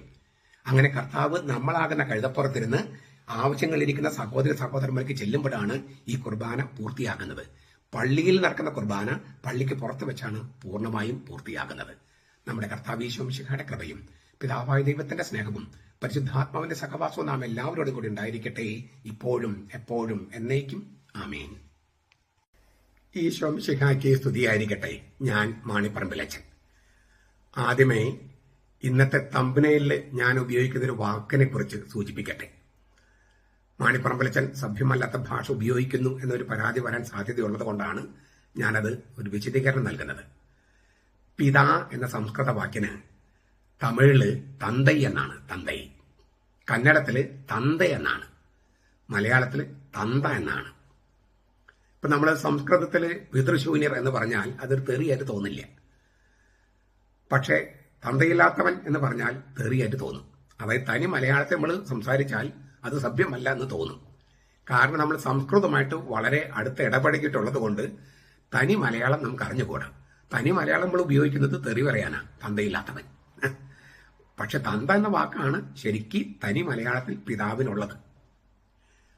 അങ്ങനെ കർത്താവ് നമ്മളാകുന്ന കഴുതപ്പുറത്തിരുന്ന് ആവശ്യങ്ങളിരിക്കുന്ന സഹോദരന്മാർക്ക് ചെല്ലുമ്പോഴാണ് ഈ കുർബാന പൂർത്തിയാകുന്നത്. പള്ളിയിൽ നടക്കുന്ന കുർബാന പള്ളിക്ക് പുറത്ത് വെച്ചാണ് പൂർണ്ണമായും പൂർത്തിയാകുന്നത്. നമ്മുടെ കർത്താവ് ഈശോ മിശിഹായുടെ കൃപയും പിതാവായ ദൈവത്തിന്റെ സ്നേഹവും പരിശുദ്ധാത്മാവിന്റെ സഹവാസവും നാം എല്ലാവരോടും കൂടി ഉണ്ടായിരിക്കട്ടെ, ഇപ്പോഴും എപ്പോഴും എന്നേക്കും. ആമേൻ. ഈശോ മിശിഹായ്ക്ക് സ്തുതിയായിരിക്കട്ടെ. ഞാൻ മാണിപ്പറമ്പിലച്ചൻ. ആദ്യമേ ഇന്നത്തെ തമ്പനയിൽ ഞാൻ ഉപയോഗിക്കുന്ന ഒരു വാക്കിനെ കുറിച്ച് സൂചിപ്പിക്കട്ടെ. മാണിപ്പറമ്പിലച്ചൻ സഭ്യമല്ലാത്ത ഭാഷ ഉപയോഗിക്കുന്നു എന്നൊരു പരാതി വരാൻ സാധ്യതയുള്ളത് കൊണ്ടാണ് ഞാനത് ഒരു വിശദീകരണം നൽകുന്നത്. പിതാ എന്ന സംസ്കൃത വാക്കിന് തമിഴില് തന്തൈ എന്നാണ്. തന്തൈ. കന്നഡത്തില് തന്ത എന്നാണ്. മലയാളത്തില് തന്ത എന്നാണ്. ഇപ്പൊ നമ്മള് സംസ്കൃതത്തില് പിതൃശൂന്യർ എന്ന് പറഞ്ഞാൽ അതൊരു തെറിയായിട്ട് തോന്നില്ല. പക്ഷെ തന്തയില്ലാത്തവൻ എന്ന് പറഞ്ഞാൽ തെറിയായിട്ട് തോന്നും. അതായത് തനി മലയാളത്തെ നമ്മൾ സംസാരിച്ചാൽ അത് സഭ്യമല്ല എന്ന് തോന്നും. കാരണം നമ്മൾ സംസ്കൃതമായിട്ട് വളരെ അടുത്ത് ഇടപഴകിയിട്ടുള്ളത് കൊണ്ട് തനി മലയാളം നമുക്ക് അറിഞ്ഞുകൂടാ. തനി മലയാളം നമ്മൾ ഉപയോഗിക്കുന്നത് തെറി പറയാനാ, തന്തയില്ലാത്തവൻ. പക്ഷെ തന്ത എന്ന വാക്കാണ് ശരിക്ക് തനി മലയാളത്തിൽ പിതാവിനുള്ളത്.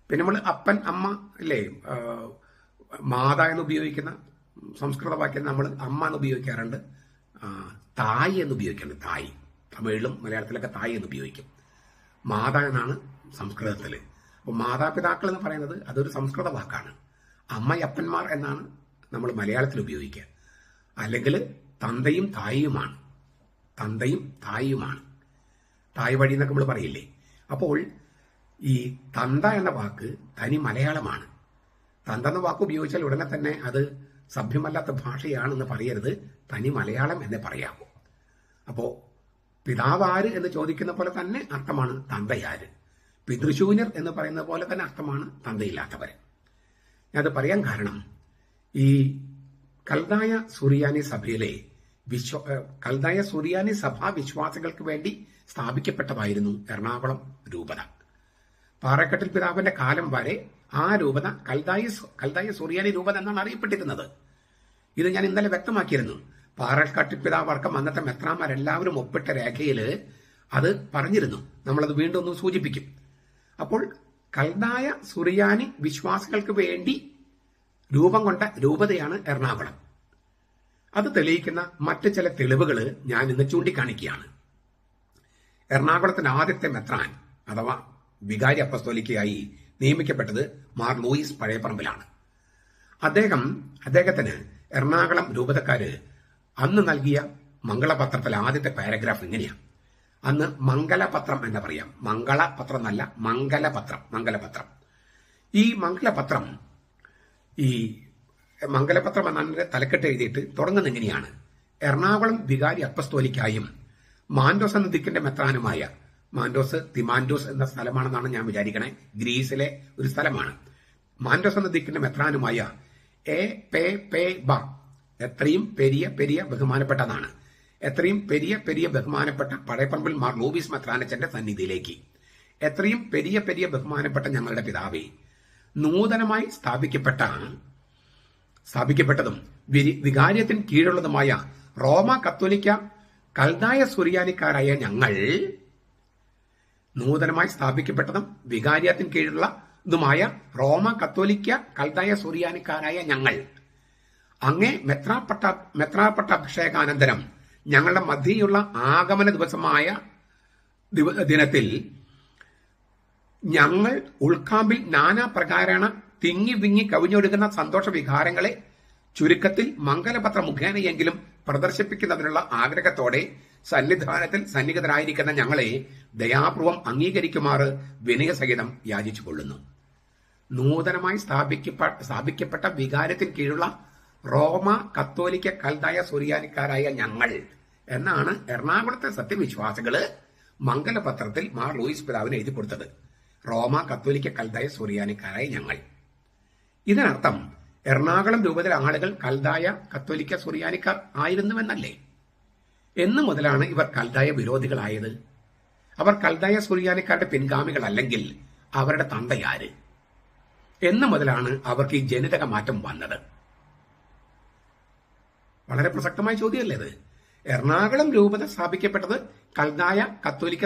പിന്നെ നമ്മൾ അപ്പൻ അമ്മ അല്ലേ, മാത എന്ന് ഉപയോഗിക്കുന്ന സംസ്കൃത വാക്യം നമ്മൾ അമ്മ എന്ന് ഉപയോഗിക്കാറുണ്ട്, തായ് എന്ന് ഉപയോഗിക്കുന്നുണ്ട്. തായ് തമിഴിലും മലയാളത്തിലൊക്കെ തായ് എന്ന് ഉപയോഗിക്കും. മാത എന്നാണ് സംസ്കൃതത്തില്. അപ്പോൾ മാതാപിതാക്കൾ എന്ന് പറയുന്നത് അതൊരു സംസ്കൃത വാക്കാണ്. അമ്മയപ്പന്മാർ എന്നാണ് നമ്മൾ മലയാളത്തിൽ ഉപയോഗിക്കുക. അല്ലെങ്കിൽ തന്തയും തായിയുമാണ്. തന്തയും തായിയുമാണ്. തായ് വഴി എന്നൊക്കെ നമ്മൾ പറയില്ലേ. അപ്പോൾ ഈ തന്ത എന്ന വാക്ക് തനി മലയാളമാണ്. തന്ത എന്ന വാക്ക് ഉപയോഗിച്ചാൽ ഉടനെ തന്നെ അത് സഭ്യമല്ലാത്ത ഭാഷയാണെന്ന് പറയരുത്, തനി മലയാളം എന്നേ പറയാവൂ. അപ്പോ പിതാവാര് എന്ന് ചോദിക്കുന്ന പോലെ തന്നെ അർത്ഥമാണ് തന്തയാര്. പിതൃശൂന്യർ എന്ന് പറയുന്ന പോലെ തന്നെ അർത്ഥമാണ് തന്തയില്ലാത്തവര്. ഞാനത് പറയാൻ കാരണം ഈ കൽദായ സുറിയാനി സഭയിലെ കൽദായ സുറിയാനി സഭാ വിശ്വാസികൾക്ക് വേണ്ടി സ്ഥാപിക്കപ്പെട്ടതായിരുന്നു എറണാകുളം രൂപത. പാറക്കെട്ടിൽ പിതാവിന്റെ കാലം വരെ ആ രൂപത കൽദായ സുറിയാനി രൂപത എന്നാണ് അറിയപ്പെട്ടിരുന്നത്. ഇത് ഞാൻ ഇന്നലെ വ്യക്തമാക്കിയിരുന്നു. പാറക്കാട്ടിൽ പിതാവ് അടക്കം അന്നത്തെ മെത്രാന്മാരെല്ലാവരും ഒപ്പിട്ട രേഖയിൽ അത് പറഞ്ഞിരുന്നു. നമ്മളത് വീണ്ടും ഒന്ന് സൂചിപ്പിക്കും. അപ്പോൾ കൽദായ സുറിയാനി വിശ്വാസികൾക്ക് വേണ്ടി രൂപം കൊണ്ട രൂപതയാണ് എറണാകുളം. അത് തെളിയിക്കുന്ന മറ്റ് ചില തെളിവുകൾ ഞാൻ ഇന്ന് ചൂണ്ടിക്കാണിക്കുകയാണ്. എറണാകുളത്തിന്റെ ആദ്യത്തെ മെത്രാൻ അഥവാ വികാരി അപ്പസ്തോലിക്കയായി നിയമിക്കപ്പെട്ടത് മാർ ലൂയിസ് പഴയപ്പറമ്പിലാണ്. അദ്ദേഹത്തിന് എറണാകുളം രൂപതക്കാര് അന്ന് നൽകിയ മംഗളപത്രത്തിലെ ആദ്യത്തെ പാരഗ്രാഫ് ഇങ്ങനെയാണ്. അന്ന് മംഗലപത്രം എന്ന് പറയാം, മംഗളപത്രം എന്നല്ല, മംഗലപത്രം. ഈ മംഗലപത്രം എന്നാണ് തലക്കെട്ട് എഴുതിയിട്ട് തുടങ്ങുന്നത് ഇങ്ങനെയാണ്: എറണാകുളം വികാരി അപ്പസ്തോലിക്കായും മാൻഡോസ് എന്ന ദിക്കിന്റെ മെത്രാനുമായ, മാൻഡോസ് തിമാൻഡോസ് എന്ന സ്ഥലമാണെന്നാണ് ഞാൻ വിചാരിക്കണേ, ഗ്രീസിലെ ഒരു സ്ഥലമാണ്. മാൻഡോസ് എന്ന ദിക്കിന്റെ മെത്രാനുമായ എത്രയും പെരിയ ബഹുമാനപ്പെട്ടതാണ്. എത്രയും പെരിയ ബഹുമാനപ്പെട്ട പഴയപ്പറമ്പിൽ മാർ ലൂയിസ് മെത്രാനച്ചന്റെ സന്നിധിയിലേക്ക്, എത്രയും പെരിയ ബഹുമാനപ്പെട്ട ഞങ്ങളുടെ പിതാവേ, നൂതനമായി സ്ഥാപിക്കപ്പെട്ടതും വികാര്യത്തിന് കീഴുള്ളതുമായ റോമ കത്തോലിക്ക കൽദായ സുറിയാനിക്കാരായ ഞങ്ങൾ, നൂതനമായി സ്ഥാപിക്കപ്പെട്ടതും വികാര്യത്തിന് കീഴുള്ളതുമായ റോമ കത്തോലിക്ക കൽദായ സുറിയാനിക്കാരായ ഞങ്ങൾ, അങ്ങേ മെത്രാപ്പട്ട അഭിഷേകാനന്തരം ഞങ്ങളുടെ മധ്യയുള്ള ആഗമന ദിവസമായ ദിനത്തിൽ ഞങ്ങൾ ഉൾക്കാമ്പിൽ നാനാ പ്രകാരേണ തിങ്ങി വിങ്ങി കവിഞ്ഞൊഴുകുന്ന സന്തോഷ വികാരങ്ങളെ ചുരുക്കത്തിൽ മംഗലപത്ര മുഖേനയെങ്കിലും പ്രദർശിപ്പിക്കുന്നതിനുള്ള ആഗ്രഹത്തോടെ സന്നിധാനത്തിൽ സന്നിഹിതരായിരിക്കുന്ന ഞങ്ങളെ ദയാപൂർവം അംഗീകരിക്കുമാറ് വിനയസഹിതം യാചിച്ചു കൊള്ളുന്നു. നൂതനമായി സ്ഥാപിക്കപ്പെട്ട വികാരത്തിന് കീഴുള്ള റോമ കത്തോലിക്ക കൽദായ സുറിയാനിക്കാരായ ഞങ്ങൾ എന്നാണ് എറണാകുളത്തെ സത്യവിശ്വാസികള് മംഗലപത്രത്തിൽ മാർ ലൂയിസ് പിതാവിന് എഴുതി കൊടുത്തത്. റോമ കത്തോലിക്ക കൽദായ സുറിയാനിക്കാരായ ഞങ്ങൾ. ഇതിനർത്ഥം എറണാകുളം രൂപതയിലെ ആളുകൾ കൽദായ കത്തോലിക്ക സുറിയാനിക്കാർ ആയിരുന്നുവെന്നല്ലേ? എന്നു മുതലാണ് ഇവർ കൽദായ വിരോധികളായത്? അവർ കൽദായ സുറിയാനിക്കാരുടെ പിൻഗാമികളല്ലെങ്കിൽ അവരുടെ തന്തയാര്? എന്നു മുതലാണ് അവർക്ക് ഈ ജനിതക മാറ്റം വന്നത്? വളരെ പ്രസക്തമായ ചോദ്യമല്ലേ ഇത്? എറണാകുളം രൂപത സ്ഥാപിക്കപ്പെട്ടത് കൽദായ കത്തോലിക്ക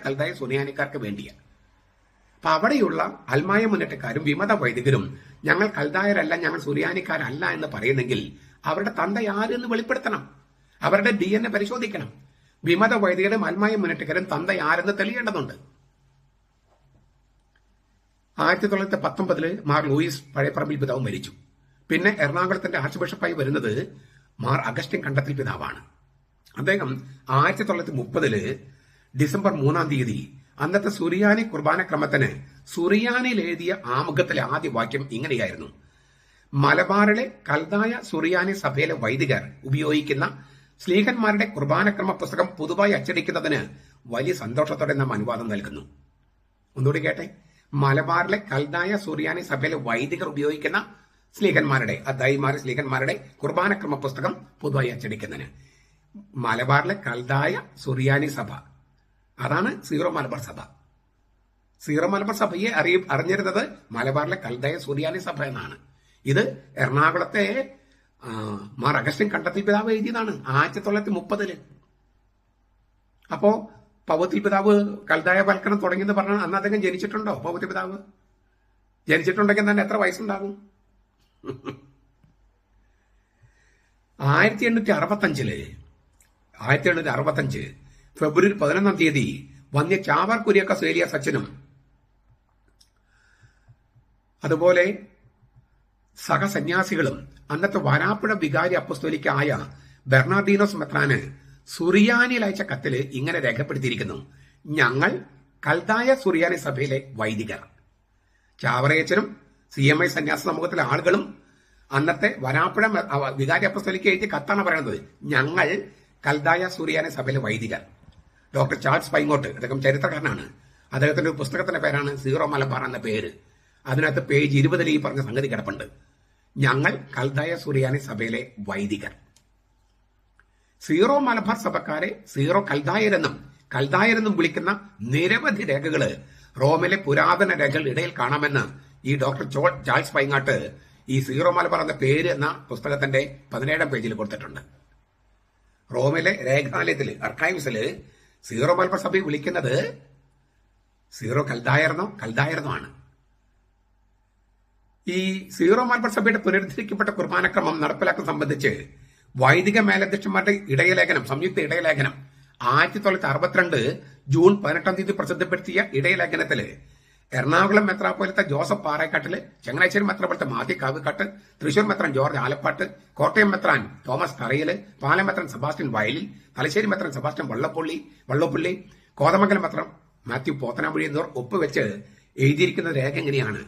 കൽദായ സുറിയാനിക്കാർക്ക് വേണ്ടിയാണ്. അപ്പൊ അവിടെയുള്ള അൽമായ മുന്നേറ്റക്കാരും വിമത വൈദികരും ഞങ്ങൾ കൽദായരല്ല, ഞങ്ങൾ സുറിയാനിക്കാരല്ല എന്ന് പറയുന്നെങ്കിൽ അവരുടെ തന്ത ആരെന്ന് വെളിപ്പെടുത്തണം. അവരുടെ DNA പരിശോധിക്കണം. വിമത വൈദികരും അൽമായ മുന്നേറ്റക്കാരും തന്ത ആരെന്ന് തെളിയേണ്ടതുണ്ട്. 1919 മാർ ലൂയിസ് പഴയപ്പറമ്പിൽ പിതാവ് മരിച്ചു. പിന്നെ എറണാകുളത്തിന്റെ ആർച്ച് ബിഷപ്പായി വരുന്നത് മാർ അഗസ്റ്റിൻ കണ്ടത്തിൽ പിതാവാണ്. അദ്ദേഹം 1930 ഡിസംബർ 3 അന്നത്തെ സുറിയാനി കുർബാനക്രമത്തിന് സുറിയാനിയിൽ എഴുതിയ ആമുഖത്തിലെ ആദ്യ വാക്യം ഇങ്ങനെയായിരുന്നു: മലബാറിലെ കൽദായ സുറിയാനി സഭയിലെ വൈദികർ ഉപയോഗിക്കുന്ന സ്ലീഹന്മാരുടെ കുർബാനക്രമ പുസ്തകം പുതുതായി അച്ചടിക്കുന്നതിന് വലിയ സന്തോഷത്തോടെ നാം അനുവാദം നൽകുന്നു. ഒന്നുകൂടി കേട്ടെ. മലബാറിലെ കൽദായ സുറിയാനി സഭയിലെ വൈദികർ ഉപയോഗിക്കുന്ന സ്ലീഹന്മാരുടെ കുർബാനക്രമ പുസ്തകം പുതുതായി അച്ചടിക്കുന്നതിന് മലബാറിലെ കൽദായ സുറിയാനി സഭ, അതാണ് സീറോ മലബാർ സഭ. സീറോ മലബാർ സഭയെ അറിഞ്ഞിരുന്നത് മലബാറിലെ കൽദായ സുറിയാനി സഭ എന്നാണ്. ഇത് എറണാകുളത്തെ മാർ അഗസ്റ്റിൻ കണ്ടത്തിൽ പിതാവ് എഴുതിയതാണ് 1930. അപ്പോ പൗവത്തിൽ പിതാവ് കൽദായവൽക്കരണം തുടങ്ങിയെന്ന് പറഞ്ഞാൽ അന്ന് അദ്ദേഹം ജനിച്ചിട്ടുണ്ടോ? പൗവത്തിൽ പിതാവ് ജനിച്ചിട്ടുണ്ടെങ്കിൽ തന്നെ എത്ര വയസ്സുണ്ടാകും? 1865 ഫെബ്രുവരി 11 വന്യ ചാവർ കുര്യാക്കോസ് ഏലിയാസ് അച്ഛനും അതുപോലെ സഹസന്യാസികളും അന്നത്തെ വരാപ്പുഴ വികാരി അപ്പസ്തോലിക്കായ ബെർണാർഡീനോസ് മെത്രാന് സുറിയാനിയിൽ അയച്ച കത്തില് ഇങ്ങനെ രേഖപ്പെടുത്തിയിരിക്കുന്നു: ഞങ്ങൾ കൽദായ സുറിയാനി സഭയിലെ വൈദികർ. ചാവറയച്ചനും CMI സന്യാസ സമൂഹത്തിലെ ആളുകളും അന്നത്തെ വരാപ്പുഴ വികാരി അപ്പസ്തോലിക്ക് എഴുതിയ കത്താണ് പറയുന്നത്: ഞങ്ങൾ കൽദായ സുറിയാനി സഭയിലെ വൈദികർ. ഡോക്ടർ ചാൾസ് പൈങ്ങോട്ട്, അദ്ദേഹം ചരിത്രകാരനാണ്. അദ്ദേഹത്തിന്റെ ഒരു പുസ്തകത്തിന്റെ പേരാണ് സീറോ മലബാർ എന്ന പേര്. അതിനകത്ത് പേജ് 20 ഈ പറഞ്ഞ സംഗതി കിടപ്പുണ്ട്: ഞങ്ങൾ കൽദായ സുറിയാനി സഭയിലെ വൈദികർ. സീറോ മലബാർ സഭക്കാരെ സീറോ കൽദായരെന്നും വിളിക്കുന്ന നിരവധി രേഖകള് റോമിലെ പുരാതന രേഖകൾ ഇടയിൽ കാണാമെന്ന് ഈ ഡോക്ടർ ചാൾസ് പൈങ്ങാട്ട് ഈ സീറോ മലബാർ എന്ന പേര് എന്ന പുസ്തകത്തിന്റെ 17 പേജിൽ കൊടുത്തിട്ടുണ്ട്. റോമിലെ രേഖാലയത്തില് അർക്കൈവ്സില് സീറോ മലബാർ സഭയെ വിളിക്കുന്നത് സീറോ കൽദായരെന്നോ ആണ്. ഈ സീറോ മലബാർ സഭയുടെ പുനരുദ്ധരിക്കപ്പെട്ട കുർബാനക്രമം നടപ്പിലാക്കാൻ സംബന്ധിച്ച് വൈദിക മേലധ്യക്ഷന്മാരുടെ സംയുക്ത ഇടയലേഖനം 1962 ജൂൺ 18 പ്രസിദ്ധപ്പെടുത്തിയ ഇടയലേഖനത്തില് എറണാകുളം മെത്രാപ്പൊലീത്ത ജോസഫ് പാറേക്കാട്ടില്, ചങ്ങനാശ്ശേരി മെത്രാപ്പൊലീത്ത മാത്യു കാവുകാട്ട്, തൃശൂർ മെത്രാൻ ജോർജ് ആലപ്പാട്ട്, കോട്ടയം മെത്രാൻ തോമസ് തറയില്, പാലം മെത്രാൻ സെബാസ്റ്റ്യൻ വയലിൽ, തലശ്ശേരി മെത്രാൻ സെബാസ്റ്റ്യൻ വള്ളപ്പള്ളി, കോതമംഗലം മെത്രാൻ മാത്യു പോത്തനാമ്പുഴി എന്നിവർ ഒപ്പുവെച്ച് എഴുതിയിരിക്കുന്ന രേഖ എങ്ങനെയാണ്: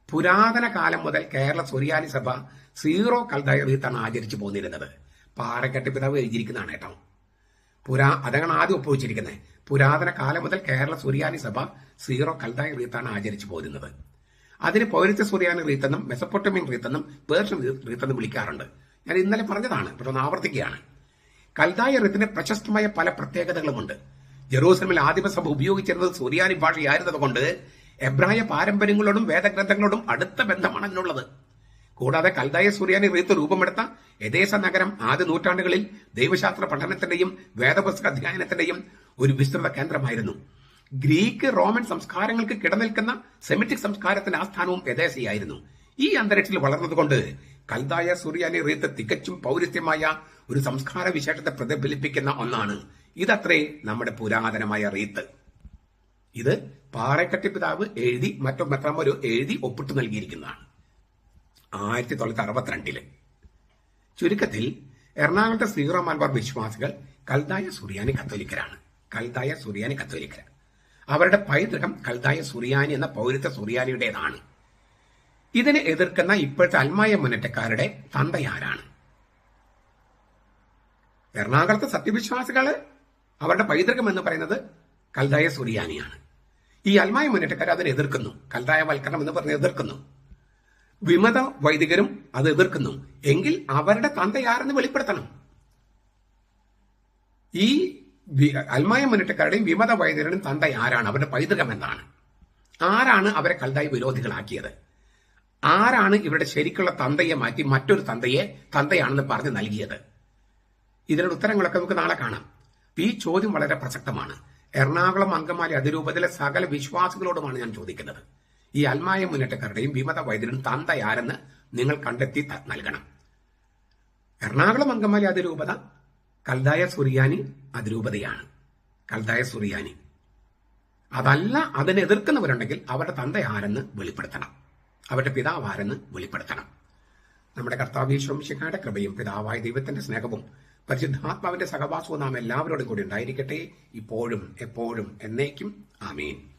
പുരാതന കാലം മുതൽ കേരള സുറിയാനി സഭ സീറോ കൽദായ റീത്താണ് ആചരിച്ചു പോന്നിരുന്നത്. പാറക്കെട്ട് പിതാവ് എഴുതിയിരിക്കുന്നതാണ് കേട്ടോ. അതാണ് ആദ്യം ഒപ്പുവെച്ചിരിക്കുന്നത്. പുരാതന കാലം മുതൽ കേരള സുറിയാനി സഭ സീറോ കൽദായ റീത്താണ് ആചരിച്ചു പോരുന്നത്. അതിന് പൗരസ്ത്യ സുറിയാനി റീത്തെന്നും മെസപ്പൊട്ടേമിയൻ റീത്തെന്നും പേർഷ്യൻ റീത്തെന്നും വിളിക്കാറുണ്ട്. ഞാൻ ഇന്നലെ പറഞ്ഞതാണ്, പക്ഷെ ഒന്ന് ആവർത്തിക്കുകയാണ്. കൽദായ റീത്തിന് പ്രശസ്തമായ പല പ്രത്യേകതകളുമുണ്ട്. ജെറൂസലമിൽ ആദിമസഭ ഉപയോഗിച്ചിരുന്നത് സുറിയാനി ഭാഷയായിരുന്നതുകൊണ്ട് എബ്രായ പാരമ്പര്യങ്ങളോടും വേദഗ്രന്ഥങ്ങളോടും അടുത്ത ബന്ധമാണ് അതിനുള്ളത്. കൂടാതെ കൽദായ സുറിയാനി റീത്ത് രൂപമെടുത്ത എദേസ നഗരം ആദ്യ നൂറ്റാണ്ടുകളിൽ ദൈവശാസ്ത്ര പഠനത്തിന്റെയും വേദപുസ്തക അധ്യയനത്തിന്റെയും ഒരു വിസ്തൃത കേന്ദ്രമായിരുന്നു. ഗ്രീക്ക് റോമൻ സംസ്കാരങ്ങൾക്ക് കിടനിൽക്കുന്ന സെമിറ്റിക് സംസ്കാരത്തിന്റെ ആസ്ഥാനവും എദേസയായിരുന്നു. ഈ അന്തരീക്ഷത്തിൽ വളർന്നതുകൊണ്ട് കൽദായ സുറിയാനി റീത്ത് തികച്ചും പൗരസ്ത്യമായ ഒരു സംസ്കാര വിശേഷത്തെ പ്രതിഫലിപ്പിക്കുന്ന ഒന്നാണ്. ഇതത്രേ നമ്മുടെ പുരാതനമായ റീത്ത്. ഇത് പാറക്കട്ടി പിതാവ് എഴുതി മറ്റു മെത്രാന്മാർ എഴുതി ഒപ്പിട്ട് നൽകിയിരിക്കുന്നതാണ് 1962. ചുരുക്കത്തിൽ എറണാകുളത്തെ ശ്രീറാമാൻപാർ വിശ്വാസികൾ കൽദായ സുറിയാനി കത്തോലിക്കരാണ്. കൽദായ സുറിയാനി കത്തോലിക്കർ. അവരുടെ പൈതൃകം കൽദായ സുറിയാനി എന്ന പൗരത്വ സുറിയാനിയുടേതാണ്. ഇതിനെ എതിർക്കുന്ന ഇപ്പോഴത്തെ അൽമായ മുന്നേറ്റക്കാരുടെ തന്തയാരാണ്? എറണാകുളത്തെ സത്യവിശ്വാസികൾ അവരുടെ പൈതൃകം എന്ന് പറയുന്നത് കൽദായ സുറിയാനിയാണ്. ഈ അൽമായ മുന്നേറ്റക്കാർ അതിനെ എതിർക്കുന്നു. കൽദായ വൽക്കരണം എന്ന് പറഞ്ഞ് എതിർക്കുന്നു. വിമത വൈദികരും അത് എതിർക്കുന്നു. എങ്കിൽ അവരുടെ തന്തയാരെന്ന് വെളിപ്പെടുത്തണം. ഈ അൽമായ മുന്നേറ്റക്കാരുടെയും വിമത വൈദികരുടെയും തന്ത ആരാണ്? അവരുടെ പൈതൃകം എന്താണ്? ആരാണ് അവരെ കൽദായ വിരോധികളാക്കിയത്? ആരാണ് ഇവരുടെ ശരിക്കുള്ള തന്തയെ മാറ്റി മറ്റൊരു തന്തയാണെന്ന് പറഞ്ഞ് നൽകിയത്? ഇതിനുള്ള ഉത്തരങ്ങളൊക്കെ നമുക്ക് നാളെ കാണാം. ഈ ചോദ്യം വളരെ പ്രസക്തമാണ്. എറണാകുളം അങ്കമാലി അതിരൂപതയിലെ സകല വിശ്വാസികളോടുമാണ് ഞാൻ ചോദിക്കുന്നത്. ഈ അൽമായ മുന്നേറ്റക്കാരുടെയും വിമത വൈദ്യരും തന്തയാരെന്ന് നിങ്ങൾ കണ്ടെത്തി നൽകണം. എറണാകുളം അങ്കമാലി അതിരൂപത കൽദായ സുറിയാനി അതിരൂപതയാണ്. കൽദായ സുറിയാനി അതല്ല. അതിനെ എതിർക്കുന്നവരുണ്ടെങ്കിൽ അവരുടെ തന്തയാരെന്ന് വെളിപ്പെടുത്തണം. അവരുടെ പിതാവ് ആരെന്ന് വെളിപ്പെടുത്തണം. നമ്മുടെ കർത്താവ് യേശു മിശിഹായുടെ കൃപയും പിതാവായ ദൈവത്തിന്റെ സ്നേഹവും പരിശുദ്ധാത്മാവിന്റെ സഹവാസവും നാം എല്ലാവരോടും കൂടി ഉണ്ടായിരിക്കട്ടെ, ഇപ്പോഴും എപ്പോഴും എന്നേക്കും. ആമേൻ.